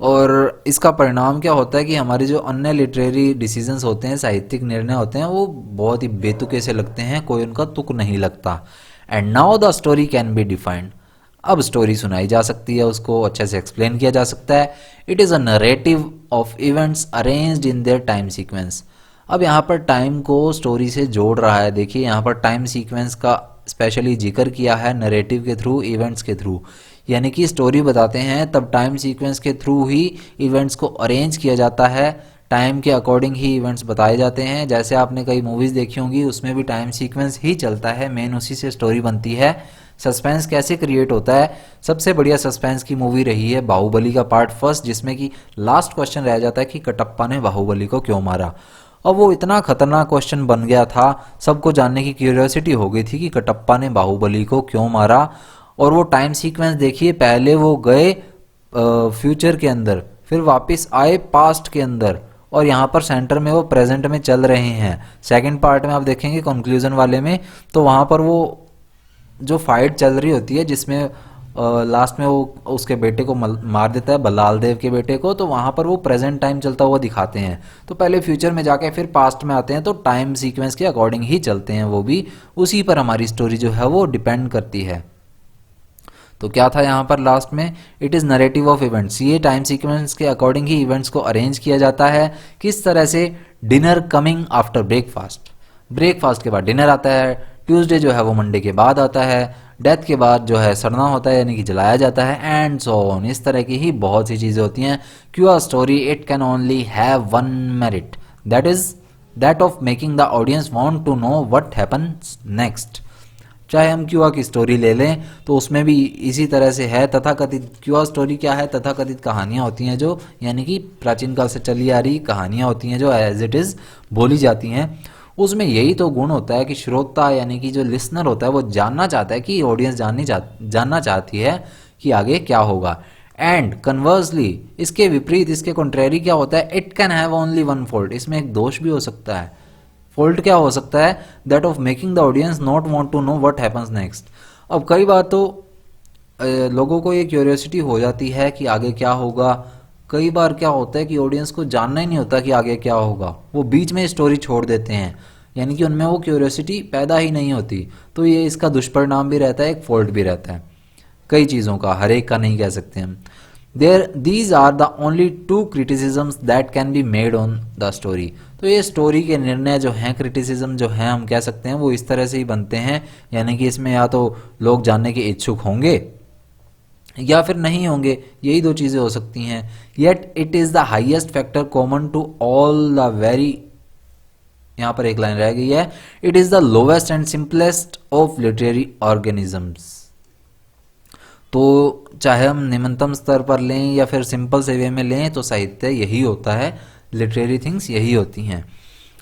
Speaker 1: और इसका परिणाम क्या होता है कि हमारे जो अन्य लिटरेरी डिसीजंस होते हैं, साहित्यिक निर्णय होते हैं, वो बहुत ही बेतुके से लगते हैं, कोई उनका तुक नहीं लगता। And now the story can be defined. अब स्टोरी सुनाई जा सकती है, उसको अच्छे से एक्सप्लेन किया जा सकता है। It is a narrative of events arranged in their time sequence. अब यहाँ पर टाइम को स्टोरी से जोड़ रहा है। देखिए यहाँ पर टाइम सीक्वेंस का स्पेशली जिक्र किया है, नरेटिव के थ्रू, इवेंट्स के थ्रू। यानी कि स्टोरी बताते हैं तब टाइम सीक्वेंस के थ्रू ही इवेंट्स को अरेंज किया जाता है, टाइम के अकॉर्डिंग ही इवेंट्स बताए जाते हैं। जैसे आपने कई मूवीज़ देखी होंगी, उसमें भी टाइम सीक्वेंस ही चलता है, मेन उसी से स्टोरी बनती है। सस्पेंस कैसे क्रिएट होता है, सबसे बढ़िया सस्पेंस की मूवी रही है बाहुबली का पार्ट फर्स्ट, जिसमें कि लास्ट क्वेश्चन रह जाता है कि कटप्पा ने बाहुबली को क्यों मारा। और वो इतना खतरनाक क्वेश्चन बन गया था, सबको जानने की क्यूरियोसिटी हो गई थी कि कटप्पा ने बाहुबली को क्यों मारा। और वो टाइम सीक्वेंस देखिए, पहले वो गए फ्यूचर के अंदर, फिर वापस आए पास्ट के अंदर, और यहाँ पर सेंटर में वो प्रेजेंट में चल रहे हैं। सेकंड पार्ट में आप देखेंगे कंक्लूजन वाले में, तो वहाँ पर वो जो फाइट चल रही होती है जिसमें लास्ट में वो उसके बेटे को मार देता है, बल्लाल देव के बेटे को, तो वहाँ पर वो प्रेजेंट टाइम चलता हुआ दिखाते हैं। तो पहले फ्यूचर में जाके फिर पास्ट में आते हैं, तो टाइम सीक्वेंस के अकॉर्डिंग ही चलते हैं वो भी, उसी पर हमारी स्टोरी जो है वो डिपेंड करती है। तो क्या था यहाँ पर लास्ट में, it is narrative of events. ये टाइम सीक्वेंस के अकॉर्डिंग ही इवेंट्स को अरेंज किया जाता है। किस तरह से, dinner coming after breakfast, breakfast के बाद डिनर आता है, ट्यूसडे जो है वो मंडे के बाद आता है, डेथ के बाद जो है सड़ना होता है यानी कि जलाया जाता है, एंड सो ऑन। इस तरह की ही बहुत सी चीज़ें होती हैं। क्यों a story it can only have one merit, that is that of making the audience want to know what happens next. चाहे हम क्यूआ की स्टोरी ले लें तो उसमें भी इसी तरह से है। तथाकथित क्यूआ स्टोरी क्या है, तथाकथित कहानियाँ होती हैं जो, यानी कि प्राचीन काल से चली आ रही कहानियाँ होती हैं जो एज इट इज़ बोली जाती हैं। उसमें यही तो गुण होता है कि श्रोता यानी कि जो लिसनर होता है वो जानना चाहता है, कि ऑडियंस जानना चाहती है कि आगे क्या होगा। एंड कन्वर्सली, इसके विपरीत, इसके कॉन्ट्रेरी क्या होता है, it can have only one fault. इसमें एक दोष भी हो सकता है। फॉल्ट क्या हो सकता है, that of making the audience not want to know what happens next. अब कई बार तो लोगों को ये क्यूरियोसिटी हो जाती है कि आगे क्या होगा। कई बार क्या होता है कि ऑडियंस को जानना ही नहीं होता कि आगे क्या होगा, वो बीच में स्टोरी छोड़ देते हैं, यानी कि उनमें वो क्यूरियोसिटी पैदा ही नहीं होती। तो ये इसका दुष्परिणाम भी रहता है, एक फॉल्ट भी रहता है कई चीज़ों का, हर एक का नहीं कह सकते हम। these are the only two criticisms that can be made on the story। तो ये स्टोरी के निर्णय जो हैं, क्रिटिसिज्म जो हैं, हम कह सकते हैं वो इस तरह से ही बनते हैं। यानी कि इसमें या तो लोग जानने के इच्छुक होंगे या फिर नहीं होंगे, यही दो चीज़ें हो सकती हैं। Yet it is the highest factor common to all the very, यहाँ पर एक लाइन रह गई है, it is the lowest and simplest of literary organisms. तो चाहे हम निम्नतम स्तर पर लें या फिर सिंपल से वे में लें, तो साहित्य यही होता है, लिटरेरी थिंग्स यही होती हैं।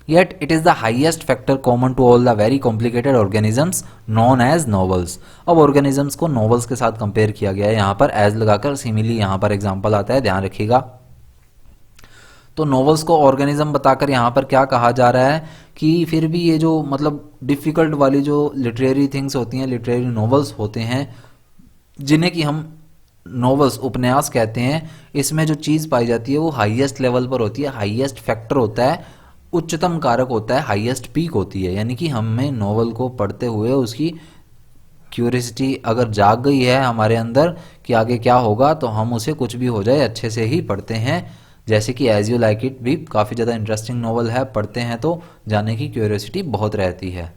Speaker 1: Yet it is the highest factor common to all the very complicated organisms known as novels. अब ऑर्गेनिजम्स को नॉवल्स के साथ कंपेयर किया गया है, यहाँ पर एज लगाकर सिमिली यहाँ पर एग्जाम्पल आता है, ध्यान रखिएगा। तो नॉवल्स को ऑर्गेनिज्म बताकर यहाँ पर क्या कहा जा रहा है कि फिर भी ये जो मतलब डिफ़िकल्ट वाली जो लिटरेरी थिंग्स होती हैं, लिटरेरी नॉवल्स होते हैं, जिन्हें कि हम नॉवेल्स, उपन्यास कहते हैं, इसमें जो चीज़ पाई जाती है वो हाईएस्ट लेवल पर होती है, हाईएस्ट फैक्टर होता है, उच्चतम कारक होता है, हाईएस्ट पीक होती है। यानी कि हमें नॉवल को पढ़ते हुए उसकी क्यूरियोसिटी अगर जाग गई है हमारे अंदर कि आगे क्या होगा, तो हम उसे कुछ भी हो जाए अच्छे से ही पढ़ते हैं। जैसे कि एज यू लाइक इट भी काफ़ी ज़्यादा इंटरेस्टिंग नॉवल है, पढ़ते हैं तो जानने की क्यूरियोसिटी बहुत रहती है।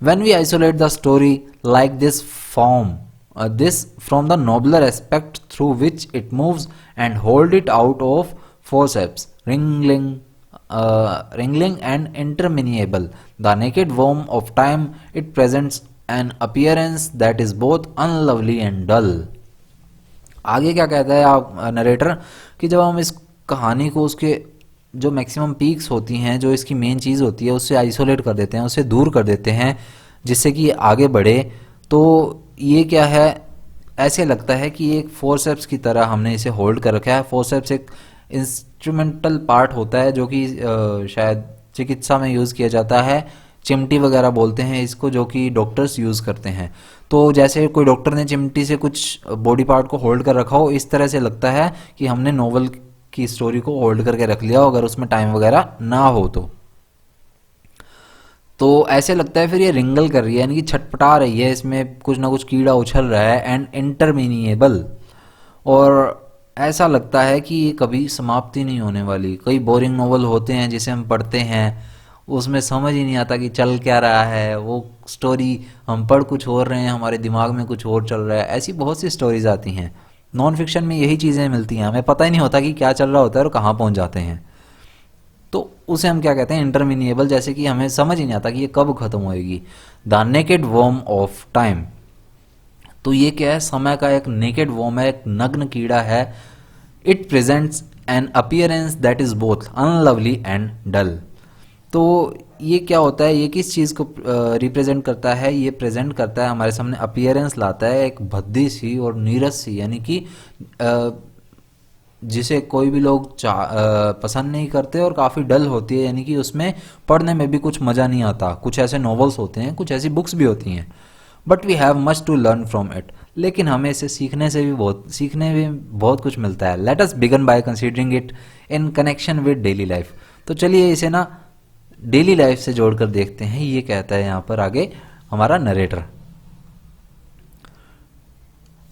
Speaker 1: When we isolate the story like this from the nobler aspect through which it moves and hold it out of forceps, wrangling and interminable, the naked worm of time, it presents an appearance that is both unlovely and dull। आगे क्या कहता है आप narrator कि जब हम इस कहानी को उसके जो मैक्सिमम पीक्स होती हैं, जो इसकी मेन चीज़ होती है, उससे आइसोलेट कर देते हैं, उससे दूर कर देते हैं जिससे कि आगे बढ़े, तो ये क्या है, ऐसे लगता है कि एक फोरसेप्स की तरह हमने इसे होल्ड कर रखा है। फोरसेप्स एक इंस्ट्रूमेंटल पार्ट होता है जो कि शायद चिकित्सा में यूज़ किया जाता है, चिमटी वगैरह बोलते हैं इसको, जो कि डॉक्टर्स यूज़ करते हैं। तो जैसे कोई डॉक्टर ने चिमटी से कुछ बॉडी पार्ट को होल्ड कर रखा हो, इस तरह से लगता है कि हमने नोवेल की स्टोरी को होल्ड करके रख लिया हो, अगर उसमें टाइम वगैरह ना हो तो ऐसे लगता है फिर ये रिंगल कर रही है, यानी कि छटपटा रही है, इसमें कुछ ना कुछ कीड़ा उछल रहा है। एंड इंटरमिनिएबल, और ऐसा लगता है कि ये कभी समाप्ति नहीं होने वाली। कई बोरिंग नोवेल होते हैं जिसे हम पढ़ते हैं, उसमें समझ ही नहीं आता कि चल क्या रहा है, वो स्टोरी हम पढ़ कुछ और रहे हैं, हमारे दिमाग में कुछ और चल रहा है। ऐसी बहुत सी स्टोरीज आती हैं। नॉन फिक्शन में यही चीज़ें मिलती हैं, हमें पता ही नहीं होता कि क्या चल रहा होता है और कहाँ पहुँच जाते हैं। तो उसे हम क्या कहते हैं, इंटरमिनिएबल, जैसे कि हमें समझ ही नहीं आता कि ये कब खत्म होएगी। The naked worm of time, तो ये क्या है, समय का एक नेकेड वर्म है, एक नग्न कीड़ा है। It presents an appearance that is both unlovely and dull. तो ये क्या होता है, ये किस चीज़ को रिप्रेजेंट करता है, ये प्रेजेंट करता है, हमारे सामने अपीयरेंस लाता है एक भद्दी सी और नीरस सी, यानी कि जिसे कोई भी लोग पसंद नहीं करते, और काफ़ी डल होती है, यानी कि उसमें पढ़ने में भी कुछ मज़ा नहीं आता। कुछ ऐसे नॉवेल्स होते हैं, कुछ ऐसी बुक्स भी होती हैं, but we have much to learn from it, लेकिन हमें इसे सीखने में बहुत कुछ मिलता है। Let us begin by considering it in connection with daily life. तो चलिए इसे ना डेली लाइफ से जोड़कर देखते हैं, ये कहता है यहाँ पर आगे हमारा narrator.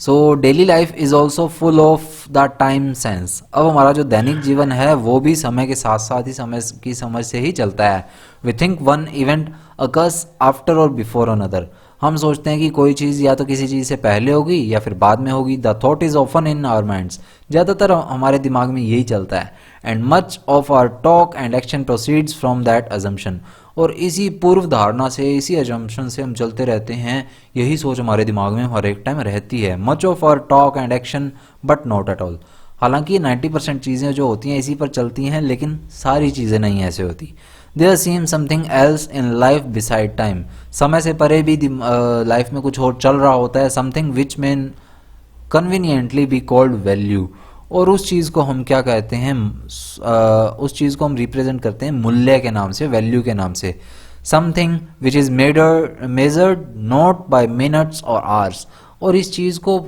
Speaker 1: So daily life is also full of the time sense. अब हमारा जो दैनिक जीवन है वो भी समय के साथ साथ ही समय की समझ से ही चलता है। We think one event occurs after और बिफोर अनदर। हम सोचते हैं कि कोई चीज़ या तो किसी चीज़ से पहले होगी या फिर बाद में होगी। The thought is often in our minds, ज़्यादातर हमारे दिमाग में यही चलता है। And much of our talk and action proceeds from that assumption, और इसी पूर्व धारणा से, इसी अजम्पशन से हम चलते रहते हैं। यही सोच हमारे दिमाग में हर एक टाइम रहती है। Much of our talk and action but not at all. हालांकि 90% चीज़ें जो होती हैं इसी पर चलती हैं, लेकिन सारी चीज़ें नहीं ऐसे होती। There seem something else in life besides time. समय से परे भी लाइफ में कुछ और चल रहा होता है। समथिंग विच में कन्वीनियंटली बी कॉल्ड वैल्यू, और उस चीज़ को हम क्या कहते हैं, उस चीज़ को हम रिप्रेजेंट करते हैं मूल्य के नाम से, वैल्यू के नाम से। Something which is measured not bye minutes और आवर्स, और इस चीज़ को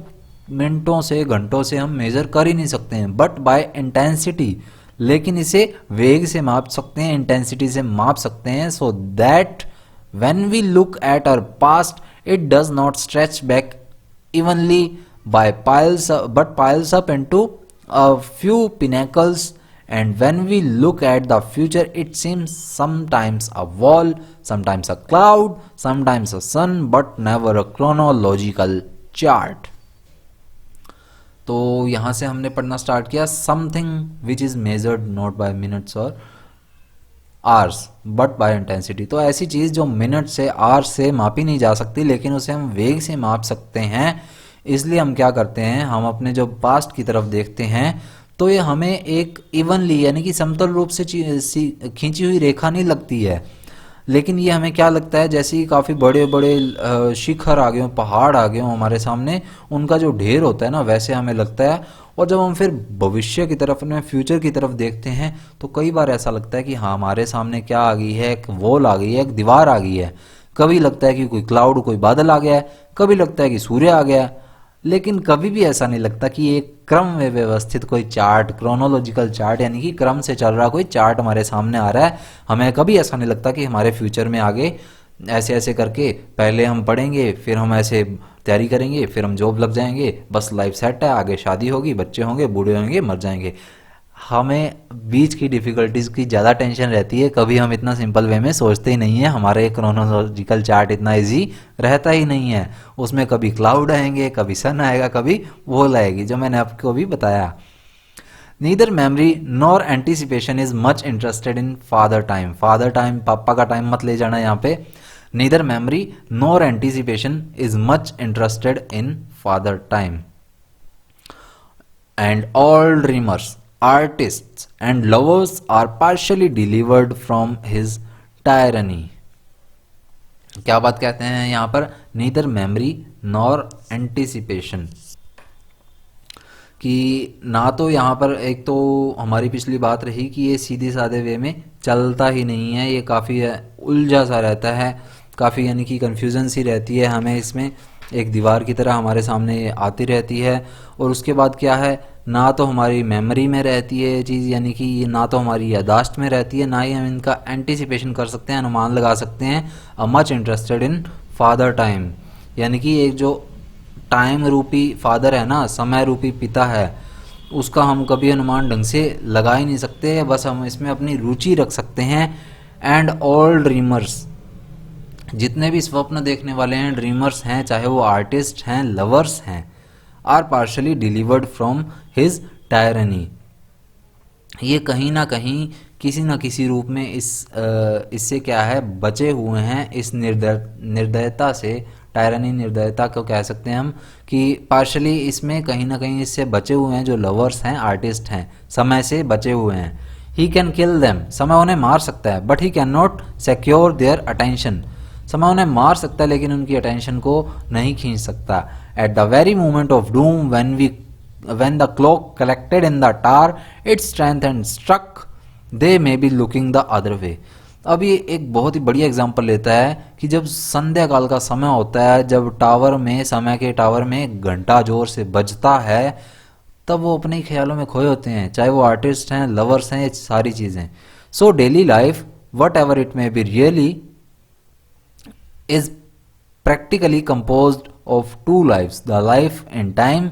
Speaker 1: मिनटों से घंटों से हम मेज़र कर ही नहीं सकते हैं, बट बाय इंटेंसिटी, लेकिन इसे वेग से माप सकते हैं, इंटेंसिटी से माप सकते हैं। So that when we look at our past it does not stretch back evenly by piles up into a few pinnacles, and when we look at the future it seems sometimes a wall, sometimes a cloud, sometimes a sun, but never a chronological chart। तो यहाँ से हमने पढ़ना start किया, something which is measured not bye minutes और hours but by intensity. तो ऐसी चीज़ जो मिनट से आवर्स से मापी नहीं जा सकती, लेकिन उसे हम वेग से माप सकते हैं। इसलिए हम क्या करते हैं, हम अपने जो पास्ट की तरफ देखते हैं तो ये हमें एक इवनली, यानी कि समतल रूप से खींची हुई रेखा नहीं लगती है, लेकिन ये हमें क्या लगता है, जैसे ही काफ़ी बड़े बड़े शिखर आ गए हों, पहाड़ आ गए हों हमारे सामने, उनका जो ढेर होता है ना, वैसे हमें लगता है। और जब हम फिर भविष्य की तरफ में, फ्यूचर की तरफ देखते हैं तो कई बार ऐसा लगता है कि हाँ, हमारे सामने क्या आ गई है, एक वॉल आ गई है, एक दीवार आ गई है। कभी लगता है कि कोई क्लाउड, कोई बादल आ गया है, कभी लगता है कि सूर्य आ गया है, लेकिन कभी भी ऐसा नहीं लगता कि एक क्रम में व्यवस्थित कोई चार्ट, क्रोनोलॉजिकल चार्ट, यानी कि क्रम से चल रहा कोई चार्ट हमारे सामने आ रहा है। हमें कभी ऐसा नहीं लगता कि हमारे फ्यूचर में आगे ऐसे ऐसे करके पहले हम पढ़ेंगे, फिर हम ऐसे तैयारी करेंगे, फिर हम जॉब लग जाएंगे, बस लाइफ सेट है, आगे शादी होगी, बच्चे होंगे, बूढ़े होंगे, मर जाएंगे। हमें बीच की डिफ़िकल्टीज़ की ज़्यादा टेंशन रहती है। कभी हम इतना सिंपल वे में सोचते ही नहीं है। हमारे क्रोनोलॉजिकल चार्ट इतना इजी रहता ही नहीं है। उसमें कभी क्लाउड आएंगे, कभी सन आएगा, कभी वोल आएगी, जो मैंने आपको भी बताया। Neither memory nor anticipation is much interested in father time. Father time, पापा का टाइम मत ले जाना यहाँ पे। Neither memory nor anticipation is much interested in father time, and all dreamers, artists and lovers are partially delivered from his tyranny। क्या बात कहते हैं यहाँ पर, नीदर मेमोरी नॉर एंटिसिपेशन, कि ना तो यहाँ पर एक तो हमारी पिछली बात रही कि ये सीधे साधे वे में चलता ही नहीं है, ये काफ़ी उलझा सा रहता है, काफ़ी यानी कि कन्फ्यूजन सी रहती है हमें इसमें, एक दीवार की तरह हमारे सामने ये आती रहती है। और उसके बाद क्या है, ना तो हमारी मेमोरी में रहती है ये चीज़, यानी कि ये ना तो हमारी यादाश्त में रहती है, ना ही हम इनका एंटिसिपेशन कर सकते हैं, अनुमान लगा सकते हैं। A much interested in father time, यानी कि एक जो टाइम रूपी फादर है ना, समय रूपी पिता है, उसका हम कभी अनुमान ढंग से लगा ही नहीं सकते, बस हम इसमें अपनी रुचि रख सकते हैं। एंड ऑल ड्रीमर्स, जितने भी स्वप्न देखने वाले हैं, ड्रीमर्स हैं, चाहे वो आर्टिस्ट हैं, लवर्स हैं, are partially delivered from his tyranny, ये कहीं ना कहीं किसी न किसी रूप में इससे क्या है, बचे हुए हैं, इस निर्दयता से। टायरनी निर्दयता को कह सकते हैं हम, कि पार्शली इसमें कहीं ना कहीं इससे बचे हुए हैं जो लवर्स हैं, आर्टिस्ट हैं, समय से बचे हुए हैं। ही कैन किल देम, समय उन्हें मार सकता है, but he can not secure their attention, समय उन्हें मार सकता है लेकिन उनकी अटेंशन को नहीं खींच सकता। At the very moment of doom when the clock collected in the tower its strength and struck, they may be looking the other way। अब ये एक बहुत ही बढ़िया एग्जांपल लेता है कि जब संध्या काल का समय होता है, जब टावर में, समय के टावर में घंटा जोर से बजता है, तब वो अपने ही ख्यालों में खोए होते हैं, चाहे वो आर्टिस्ट हैं, लवर्स हैं, ये सारी चीज़ें। So daily life what ever it may be really is practically composed of two lives, the life in time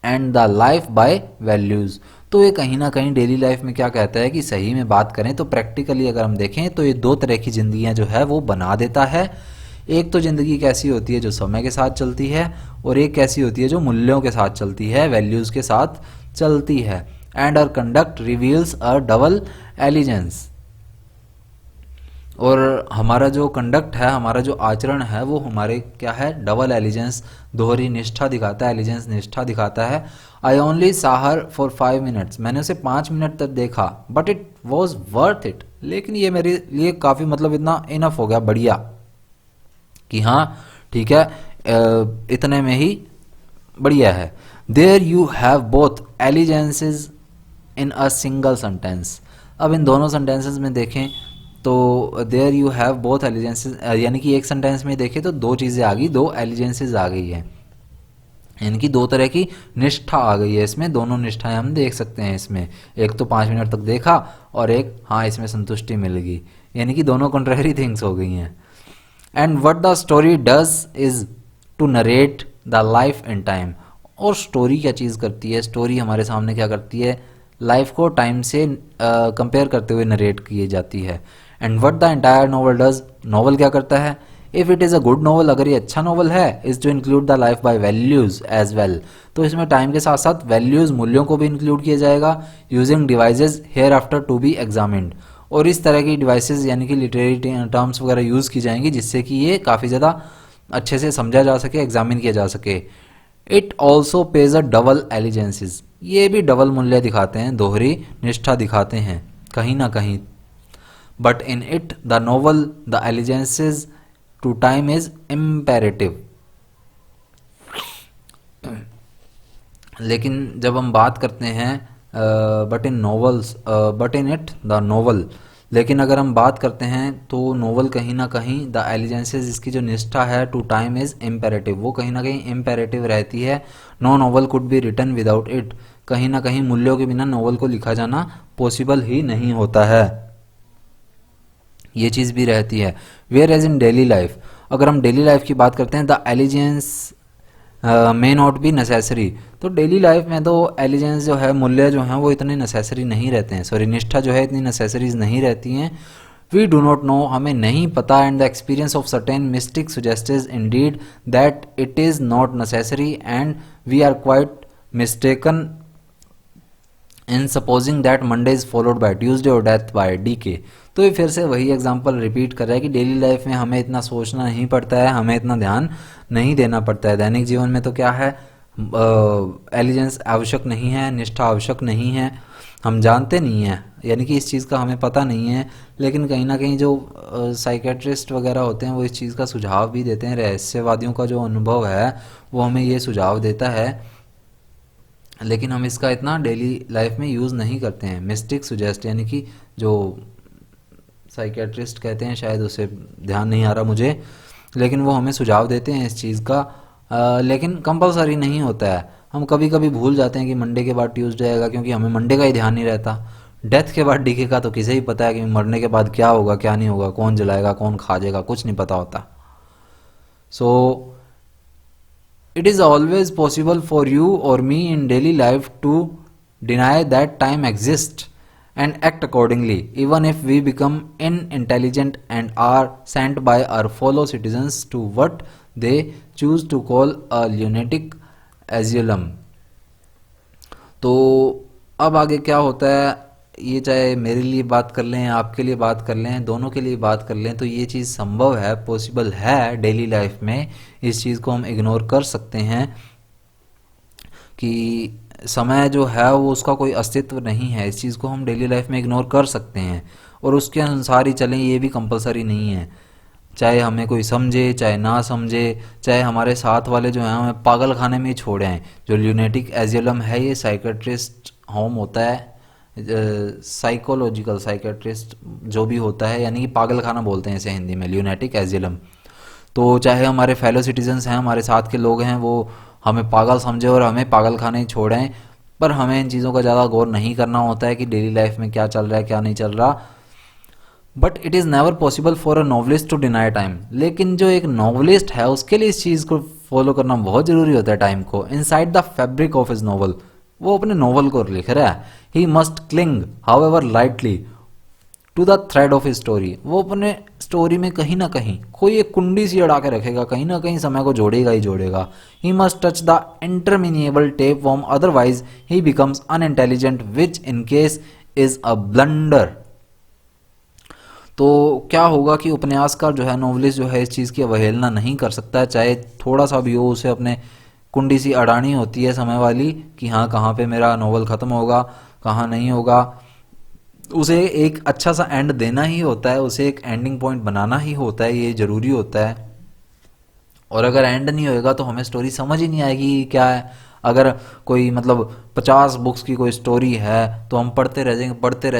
Speaker 1: and the life by values। तो ये कहीं ना कहीं डेली लाइफ में क्या कहता है कि सही में बात करें तो प्रैक्टिकली अगर हम देखें तो ये दो तरह की ज़िंदगियां जो है वो बना देता है। एक तो ज़िंदगी कैसी होती है जो समय के साथ चलती है, और एक कैसी होती है जो मूल्यों के साथ चलती है, वैल्यूज़ के साथ चलती है। And our conduct reveals a double allegiance, और हमारा जो कंडक्ट है, हमारा जो आचरण है, वो हमारे क्या है, डबल एलिजेंस, दोहरी निष्ठा दिखाता है, एलिजेंस निष्ठा दिखाता है। I only saw her for 5 minutes, मैंने उसे 5 मिनट तक देखा, but it was worth it, लेकिन ये मेरे लिए काफ़ी मतलब इतना इनफ हो गया, बढ़िया, कि हाँ ठीक है, इतने में ही बढ़िया है। There you have both allegiances in a single sentence, अब इन दोनों सेंटेंसेस में देखें तो there you have both allegiances, यानी कि एक सेंटेंस में देखें तो दो चीज़ें आ गई, दो एलिजेंसेज आ गई है, यानी कि दो तरह की निष्ठा आ गई है इसमें, दोनों निष्ठाएं हम देख सकते हैं इसमें, एक तो 5 मिनट तक देखा और एक हाँ इसमें संतुष्टि मिल गई, यानी कि दोनों कंट्रेरी थिंग्स हो गई हैं। And what the story does is to narrate the life in time, और स्टोरी क्या चीज़ करती है, स्टोरी हमारे सामने क्या करती है, लाइफ को टाइम से कंपेयर करते हुए नरेट की जाती है। And what the entire novel does, novel क्या करता है, if it is a good novel, अगर ये अच्छा नॉवल है, is to include the life by values as well, तो इसमें टाइम के साथ साथ वैल्यूज़, मूल्यों को भी इंक्लूड किया जाएगा। Using devices hereafter to be examined, और इस तरह की डिवाइसेस यानी कि लिटरेरी टर्म्स वगैरह यूज़ की जाएंगी जिससे कि ये काफ़ी ज़्यादा अच्छे से समझा जा सके, एग्जामिन किया जा सके। It also pays a double allegiances, ये भी डबल मूल्य दिखाते हैं, दोहरी निष्ठा दिखाते हैं कहीं ना कहीं। But in it the novel the allegiances to time is imperative, लेकिन जब हम बात करते हैं but in novels, but in it the novel, लेकिन अगर हम बात करते हैं तो नोवल कहीं ना कहीं द एलिजेंसेस, इसकी जो निष्ठा है टू टाइम इज इम्पेरेटिव, वो कहीं ना कहीं इम्पेरेटिव रहती है। No novel could be written without it, कहीं ना कहीं मूल्यों के बिना नोवल को लिखा जाना पॉसिबल ही नहीं होता है, ये चीज़ भी रहती है। Whereas in daily life, अगर हम डेली लाइफ की बात करते हैं the allegiance may not be necessary, तो डेली लाइफ में तो एलिजेंस जो है, मूल्य जो हैं वो इतने नेसेसरी नहीं रहते हैं, सॉरी निष्ठा जो है इतनी नेसेसरीज नहीं रहती हैं। वी डू नॉट नो, हमें नहीं पता। And the experience of certain mystic suggests indeed that it is not necessary and we are quite mistaken in supposing that Monday is followed by Tuesday और death by decay. तो ये फिर से वही example repeat कर रहा है कि डेली लाइफ में हमें इतना सोचना नहीं पड़ता है, हमें इतना ध्यान नहीं देना पड़ता है। दैनिक जीवन में तो क्या है, एलिजेंस आवश्यक नहीं है, निष्ठा आवश्यक नहीं है, हम जानते नहीं हैं, यानी कि इस चीज़ का हमें पता नहीं है, लेकिन कहीं ना कहीं जो साइकेट्रिस्ट वगैरह होते हैं वो इस चीज़ का सुझाव भी देते हैं। रहस्यवादियों का जो अनुभव है वो हमें ये सुझाव देता है लेकिन हम इसका इतना डेली लाइफ में यूज़ नहीं करते हैं। मिस्टिक सुजेस्ट यानी कि जो साइकेट्रिस्ट कहते हैं, शायद उसे ध्यान नहीं आ रहा मुझे, लेकिन वो हमें सुझाव देते हैं इस चीज़ का। लेकिन कंपलसरी नहीं होता है। हम कभी कभी भूल जाते हैं कि मंडे के बाद ट्यूसडे आएगा, क्योंकि हमें मंडे का ही ध्यान नहीं रहता। डेथ के बाद डीके का तो किसे ही पता है कि मरने के बाद क्या होगा क्या नहीं होगा, कौन जलाएगा कौन खा जाएगा, कुछ नहीं पता होता। सो it is always possible for you or me in daily life to deny that time exists and act accordingly, even if we become unintelligent and are sent by our fellow citizens to what they choose to call a lunatic asylum। तो अब आगे क्या होता है, ये चाहे मेरे लिए बात कर लें, आपके लिए बात कर लें, दोनों के लिए बात कर लें, तो ये चीज़ संभव है, पॉसिबल है डेली लाइफ में। इस चीज़ को हम इग्नोर कर सकते हैं कि समय जो है वो उसका कोई अस्तित्व नहीं है। इस चीज़ को हम डेली लाइफ में इग्नोर कर सकते हैं और उसके अनुसार ही चलें, ये भी कंपलसरी नहीं है। चाहे हमें कोई समझे चाहे ना समझे, चाहे हमारे साथ वाले जो हैं हमें पागल खाने में ही छोड़े हैं। जो ल्यूनेटिक एजिलम है ये साइकेट्रिस्ट होम होता है, साइकोलॉजिकल साइकेट्रिस्ट जो भी होता है, यानी कि पागल खाना बोलते हैं इसे हिंदी में, ल्यूनेटिक एजिलम। तो चाहे हमारे फेलो सिटीजन्स हैं, हमारे साथ के लोग हैं, वो हमें पागल समझे और हमें पागल खाने ही छोड़ें, पर हमें इन चीज़ों का ज़्यादा गौर नहीं करना होता है कि डेली लाइफ में क्या चल रहा है क्या नहीं चल रहा। But it is never possible for a novelist to deny time. लेकिन जो एक नॉवलिस्ट है उसके लिए इस चीज़ को फॉलो करना बहुत ज़रूरी होता है, टाइम को। Inside the fabric of his novel, वो अपने नॉवल को लिख रहा है। He must cling however lightly to the thread of his story. वो अपने स्टोरी में कहीं ना कहीं कोई एक कुंडी सी अड़ा के रखेगा, कहीं ना कहीं समय को जोड़ेगा ही जोड़ेगा। He must touch the interminable tapeworm, otherwise he becomes unintelligent, which in case is a blunder. तो क्या होगा कि उपन्यासकार जो है, नॉवलिस्ट जो है, इस चीज़ की अवहेलना नहीं कर सकता, चाहे थोड़ा सा भी हो। उसे अपने कुंडी सी अड़ानी होती है समय वाली कि हाँ कहाँ पे मेरा नॉवल ख़त्म होगा कहाँ नहीं होगा। उसे एक अच्छा सा एंड देना ही होता है, उसे एक एंडिंग पॉइंट बनाना ही होता है, ये ज़रूरी होता है। और अगर एंड नहीं होएगा तो हमें स्टोरी समझ ही नहीं आएगी क्या है। अगर कोई मतलब 50 बुक्स की कोई स्टोरी है तो हम पढ़ते रह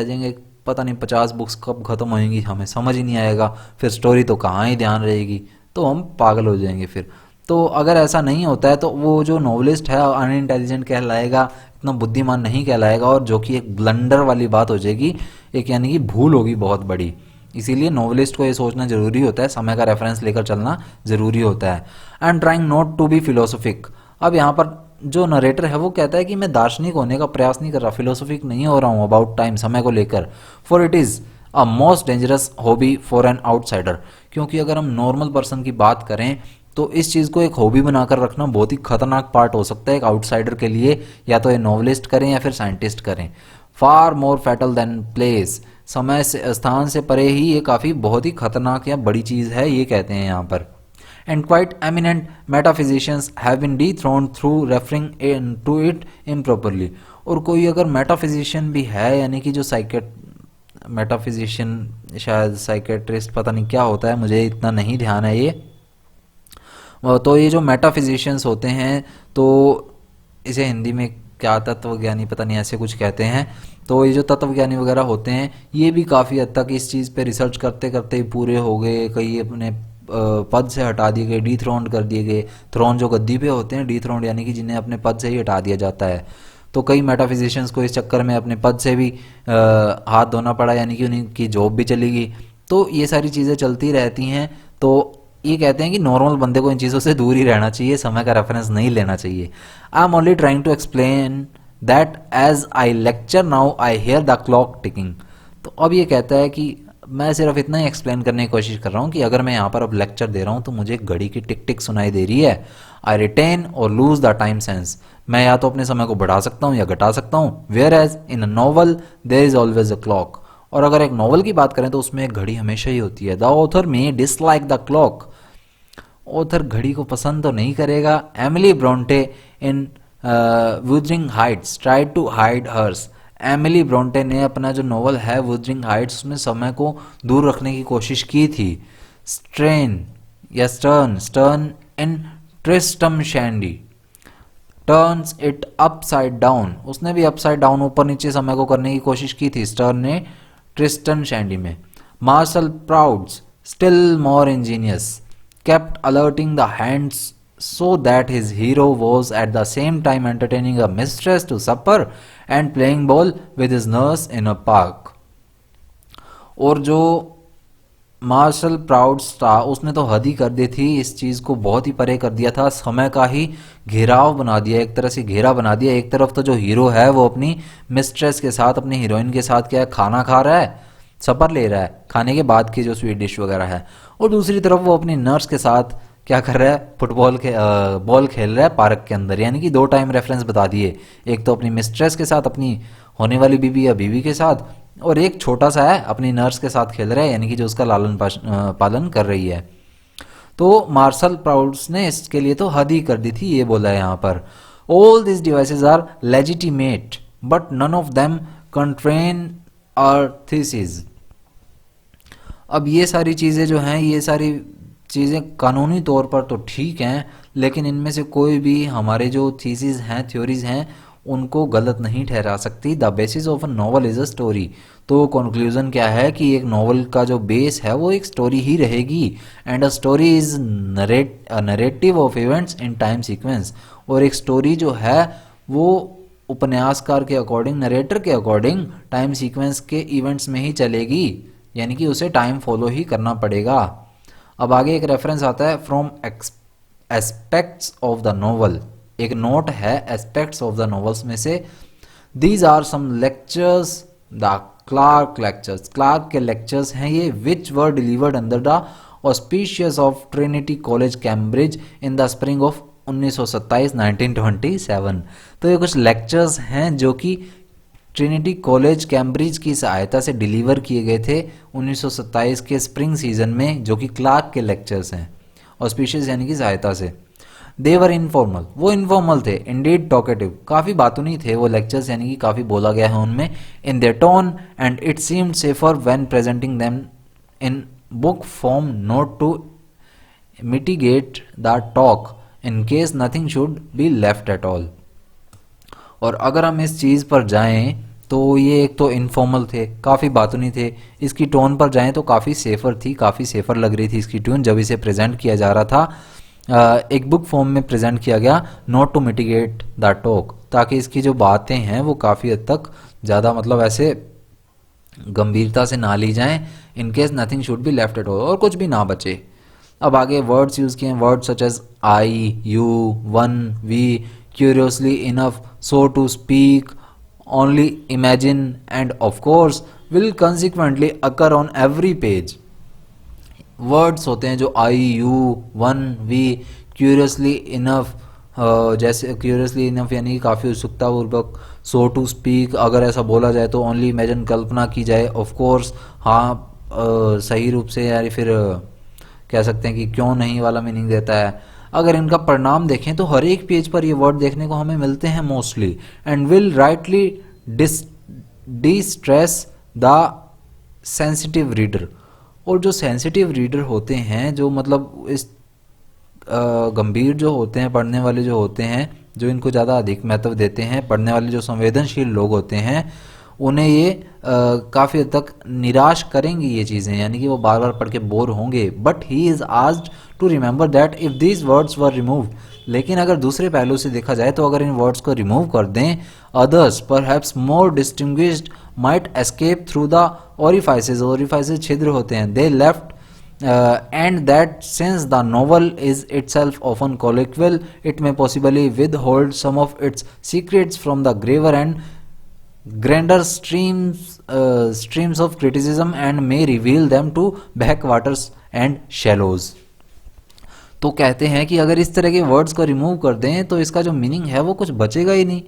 Speaker 1: जाएंगे, पता नहीं 50 बुक्स कब ख़त्म होएंगी, हमें समझ ही नहीं आएगा, फिर स्टोरी तो कहाँ ही ध्यान रहेगी, तो हम पागल हो जाएंगे फिर। तो अगर ऐसा नहीं होता है तो वो जो नॉवलिस्ट है अनइंटेलिजेंट कहलाएगा, इतना बुद्धिमान नहीं कहलाएगा, और जो कि एक ब्लंडर वाली बात हो जाएगी, एक यानी कि भूल होगी बहुत बड़ी। इसीलिए नॉवलिस्ट को ये सोचना जरूरी होता है, समय का रेफरेंस लेकर चलना जरूरी होता है। And trying not to be philosophic. अब यहाँ पर जो नरेटर है वो कहता है कि मैं दार्शनिक होने का प्रयास नहीं कर रहा, फिलोसफिक नहीं हो रहा हूँ अबाउट टाइम, समय को लेकर। For it is a most dangerous hobby for an outsider. क्योंकि अगर हम नॉर्मल पर्सन की बात करें तो इस चीज़ को एक हॉबी बनाकर रखना बहुत ही खतरनाक पार्ट हो सकता है एक आउटसाइडर के लिए, या तो ये नॉवलिस्ट करें या फिर साइंटिस्ट करें। फार मोर फैटल देन प्लेस। समय से स्थान से परे ही ये काफ़ी बहुत ही खतरनाक या बड़ी चीज़ है, ये कहते हैं यहाँ पर। And quite eminent metaphysicians have been dethroned through referring to it improperly. और कोई अगर मेटाफिजिशियन भी है, यानी कि जो मेटाफिजिशियन शायद साइकेट्रिस्ट, पता नहीं क्या होता है, मुझे इतना नहीं ध्यान है ये। तो ये जो मेटाफिजिशियंस होते हैं, तो इसे हिंदी में क्या, तत्वज्ञानी, पता नहीं ऐसे कुछ कहते हैं। तो ये जो तत्वज्ञानी वगैरह होते हैं ये भी काफ़ी हद तक इस चीज़ पे रिसर्च करते करते ही पूरे हो गए, कई अपने पद से हटा दिए गए, डीथ्रोन्ड कर दिए गए। थ्रोन जो गद्दी पे होते हैं, डीथ्रोन्ड यानी कि जिन्हें अपने पद से ही हटा दिया जाता है। तो कई मेटाफिजिशियंस को इस चक्कर में अपने पद से भी हाथ धोना पड़ा, यानी कि उनकी जॉब भी चली गई। तो ये सारी चीज़ें चलती रहती हैं। तो ये कहते हैं कि नॉर्मल बंदे को इन चीज़ों से दूर ही रहना चाहिए, समय का रेफरेंस नहीं लेना चाहिए। I am only trying to explain that as I lecture now I hear the clock ticking. तो अब ये कहता है कि मैं सिर्फ इतना ही एक्सप्लेन करने की कोशिश कर रहा हूँ कि अगर मैं यहाँ पर अब लेक्चर दे रहा हूँ तो मुझे घड़ी की टिक टिक सुनाई दे रही है। आई रिटेन और लूज द टाइम सेंस। मैं या तो अपने समय को बढ़ा सकता हूँ या घटा सकता हूँ। Whereas in a novel there is always a clock. और अगर एक नॉवल की बात करें तो उसमें एक घड़ी हमेशा ही होती है। The author may dislike the clock. Author घड़ी को पसंद तो नहीं करेगा। Emily Bronte in Wuthering Heights tried to hide hers. Emily Bronte ने अपना जो नॉवल है वुदरिंग हाइट्स, उसमें समय को दूर रखने की कोशिश की थी। स्ट्रेन या Sterne in Tristram Shandy. Turns it upside down, उसने भी अपसाइड डाउन ऊपर नीचे समय को करने की कोशिश की थी स्टर्न ने ट्रिस्टन शैंडी में। Marcel Proust still more ingenious kept alerting the hands so that his hero was at the same time entertaining a mistress to supper and playing ball with his nurse in a park। और जो martial प्राउड्स था उसने तो हद ही कर दी थी, इस चीज़ को बहुत ही परे कर दिया था, समय का ही घेराव बना दिया, एक तरह से घेरा बना दिया। एक तरफ तो जो हीरो है वो अपनी मिस्ट्रेस के साथ, अपनी हीरोइन के साथ क्या है, खाना खा रहा है, सपर ले रहा है, खाने के बाद की जो स्वीट डिश वगैरह है, और दूसरी तरफ वो अपनी नर्स के साथ क्या कर रहा है, बॉल खेल रहा है पार्क के अंदर। यानी कि दो टाइम रेफरेंस बता दिए, एक तो अपनी मिस्ट्रेस के साथ, अपनी होने वाली बीवी या बीवी के साथ, और एक छोटा सा है अपनी नर्स के साथ खेल रहा है, यानी कि जो उसका लालन पालन कर रही है। तो मार्शल प्राउड्स ने इसके लिए तो हद ही कर दी थी, ये बोला है यहाँ पर। All this devices are legitimate but none of them contravene our thesis. अब ये सारी चीज़ें जो हैं, ये सारी चीज़ें कानूनी तौर पर तो ठीक हैं, लेकिन इनमें से कोई भी हमारे जो थीसिस हैं, थ्योरीज हैं, उनको गलत नहीं ठहरा सकती। The basis of a novel is a story. तो कंक्लूजन क्या है कि एक नॉवल का जो बेस है वो एक स्टोरी ही रहेगी। And a story is narrative of events in time sequence. और एक स्टोरी जो है वो उपन्यासकार के अकॉर्डिंग, नरेटर के अकॉर्डिंग टाइम सीक्वेंस के इवेंट्स में ही चलेगी, यानी कि उसे टाइम फॉलो ही करना पड़ेगा। अब आगे एक रेफरेंस आता है from aspects of the novel. एक नोट है एस्पेक्ट्स ऑफ द नोवेल्स में से। These are some lectures, the Clark lectures, Clark के लेक्चर्स हैं ये, which were delivered under the auspicious of Trinity College Cambridge in the spring of 1927 1927। तो ये कुछ लेक्चर्स हैं जो कि ट्रिनिटी कॉलेज कैम्ब्रिज की सहायता से डिलीवर किए गए थे 1927 के स्प्रिंग सीजन में, जो कि क्लार्क के लेक्चर्स हैं, ऑस्पिशियस यानी कि सहायता से। दे वर इनफॉर्मल, वो इनफॉर्मल थे, इंडीड टॉकेटिव, काफ़ी बातूनी थे वो लेक्चर्स, यानी कि काफ़ी बोला गया है उनमें। In their tone and it seemed safer when presenting them in book form, not to mitigate the talk in case nothing should be left at all. और अगर हम इस चीज़ पर जाएं तो ये एक तो इनफॉर्मल थे, काफ़ी बातूनी थे। इसकी टोन पर जाएं तो काफ़ी सेफर थी, काफ़ी सेफर लग रही थी इसकी ट्यून जब इसे प्रेजेंट किया जा रहा था। एक बुक फॉर्म में प्रेजेंट किया गया, not to mitigate the talk, ताकि इसकी जो बातें हैं वो काफ़ी हद तक ज़्यादा मतलब ऐसे गंभीरता से ना ली जाएं, इन case nothing should be left at all, और कुछ भी ना बचे। अब आगे वर्ड्स यूज़ किए हैं, words such as I, you, one, we, curiously enough, so to speak, only imagine, and of course will consequently occur on every page। Words होते हैं जो I, you, one, we, curiously enough, जैसे curiously enough यानी कि काफ़ी उत्सुकतापूर्वक, सो to speak अगर ऐसा बोला जाए तो, ओनली इमेजिन कल्पना की जाए, ऑफ कोर्स हाँ सही रूप से, या फिर कह सकते हैं कि क्यों नहीं वाला मीनिंग देता है। अगर इनका परिणाम देखें तो हर एक पेज पर ये वर्ड देखने को हमें मिलते हैं mostly. And will rightly distress the sensitive reader. और जो सेंसिटिव रीडर होते हैं, जो मतलब इस गंभीर जो होते हैं, पढ़ने वाले जो होते हैं, जो इनको ज़्यादा अधिक महत्व देते हैं, पढ़ने वाले जो संवेदनशील लोग होते हैं, उन्हें ये काफ़ी हद तक निराश करेंगी ये चीज़ें, यानी कि वो बार बार पढ़ के बोर होंगे। But he is asked to remember that if these words were removed, लेकिन अगर दूसरे पहलू से देखा जाए तो अगर इन वर्ड्स को रिमूव कर दें, others perhaps more distinguished might escape through the orifices, orifices छिद्र होते हैं, they left and that since the novel is itself often colloquial, it may possibly withhold some of its secrets from the graver and grander streams of criticism and may reveal them to backwaters and shallows। तो कहते हैं कि अगर इस तरह के words को remove कर दें तो इसका जो मीनिंग है वो कुछ बचेगा ही नहीं,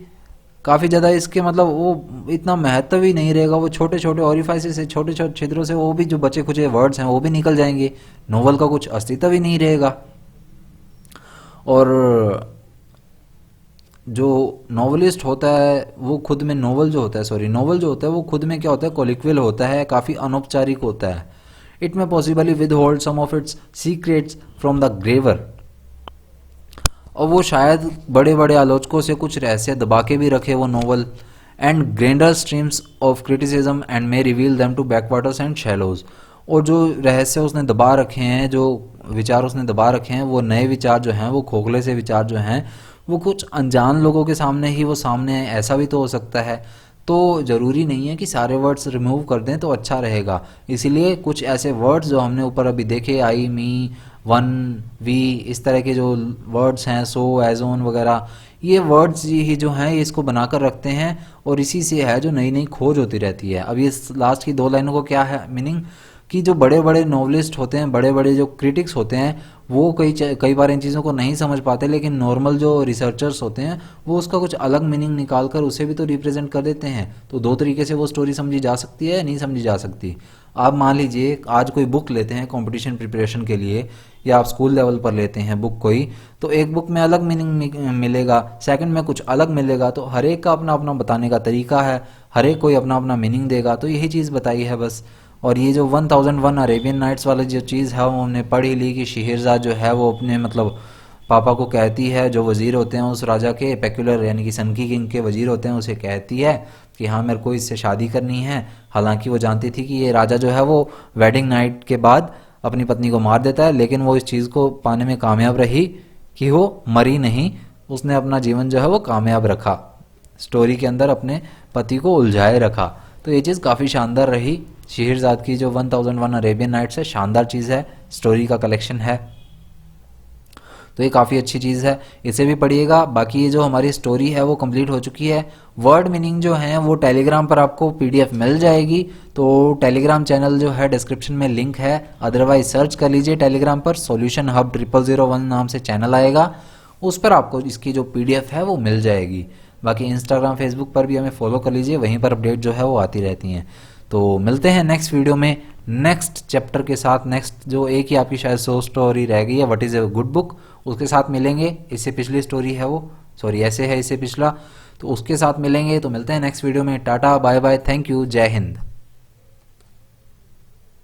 Speaker 1: काफ़ी ज़्यादा इसके मतलब वो इतना महत्व ही नहीं रहेगा। वो छोटे छोटे ओरिफाइसेस से, छोटे छोटे छिद्रों से वो भी जो बचे खुचे वर्ड्स हैं वो भी निकल जाएंगे, नोवेल का कुछ अस्तित्व ही नहीं रहेगा। और जो नॉवलिस्ट होता है वो खुद में, नोवेल जो होता है वो खुद में क्या होता है, कोलिक्वियल होता है, काफ़ी अनौपचारिक होता है। It may possibly withhold some of its secrets from the graver. और वो शायद बड़े बड़े आलोचकों से कुछ रहस्य दबा के भी रखे वो novel, and grander streams of criticism and may reveal them to backwaters and shallows. और जो रहस्य उसने दबा रखे हैं, जो विचार उसने दबा रखे हैं, वो नए विचार जो हैं, वो खोखले से विचार जो हैं, वो कुछ अनजान लोगों के सामने ही वो सामने आए, ऐसा भी तो हो सकता है। तो ज़रूरी नहीं है कि सारे वर्ड्स रिमूव कर दें तो अच्छा रहेगा। इसीलिए कुछ ऐसे वर्ड्स जो हमने ऊपर अभी देखे, आई, मी, वन, वी, इस तरह के जो वर्ड्स हैं, सो, एज ऑन वगैरह, ये वर्ड्स ही जो हैं ये इसको बनाकर रखते हैं, और इसी से है जो नई नई खोज होती रहती है। अब ये लास्ट की 2 लाइनों को क्या है मीनिंग, कि जो बड़े बड़े नॉवलिस्ट होते हैं, बड़े बड़े जो क्रिटिक्स होते हैं, वो कई बार इन चीज़ों को नहीं समझ पाते, लेकिन नॉर्मल जो रिसर्चर्स होते हैं वो उसका कुछ अलग मीनिंग निकाल कर उसे भी तो रिप्रेजेंट कर देते हैं। तो 2 तरीके से वो स्टोरी समझी जा सकती है, नहीं समझी जा सकती। आप मान लीजिए आज कोई बुक लेते हैं कंपटीशन प्रिपरेशन के लिए, या आप स्कूल लेवल पर लेते हैं बुक कोई, तो एक बुक में अलग मीनिंग मिलेगा, सेकंड में कुछ अलग मिलेगा। तो हर एक का अपना अपना बताने का तरीका है, हर एक कोई अपना अपना मीनिंग देगा। तो यही चीज़ बताई है बस। और ये जो 1001 अरेबियन नाइट्स वाली जो चीज़ है वो हमने पढ़ ही ली, कि शहरज़ाद जो है वो अपने मतलब पापा को कहती है, जो वज़ीर होते हैं उस राजा के, पेक्युलर यानी कि सनकी किंग के वज़ीर होते हैं, उसे कहती है कि हाँ मेरे को इससे शादी करनी है। हालांकि वो जानती थी कि ये राजा जो है वो वेडिंग नाइट के बाद अपनी पत्नी को मार देता है, लेकिन वो इस चीज़ को पाने में कामयाब रही कि वो मरी नहीं, उसने अपना जीवन जो है वो कामयाब रखा, स्टोरी के अंदर अपने पति को उलझाए रखा। तो ये चीज़ काफ़ी शानदार रही। शहरज़ाद की जो 1001 अरेबियन नाइट्स है, शानदार चीज़ है, स्टोरी का कलेक्शन है, तो ये काफ़ी अच्छी चीज़ है, इसे भी पढ़िएगा। बाकी ये जो हमारी स्टोरी है वो कंप्लीट हो चुकी है। वर्ड मीनिंग जो है वो टेलीग्राम पर आपको पीडीएफ मिल जाएगी, तो टेलीग्राम चैनल जो है डिस्क्रिप्शन में लिंक है, अदरवाइज सर्च कर लीजिए टेलीग्राम पर, सॉल्यूशन हब 0001 नाम से चैनल आएगा, उस पर आपको इसकी जो पीडीएफ है वो मिल जाएगी। बाकी इंस्टाग्राम फेसबुक पर भी हमें फॉलो कर लीजिए, वहीं पर अपडेट जो है वो आती रहती हैं। तो मिलते हैं नेक्स्ट वीडियो में नेक्स्ट चैप्टर के साथ, नेक्स्ट जो एक ही आपकी शायद सो स्टोरी रह गई है, what is a good book, उसके साथ मिलेंगे। इससे पिछली स्टोरी है वो, सॉरी ऐसे है इससे पिछला, तो उसके साथ मिलेंगे। तो मिलते हैं नेक्स्ट वीडियो में। Tata bye bye, thank you, जय हिंद।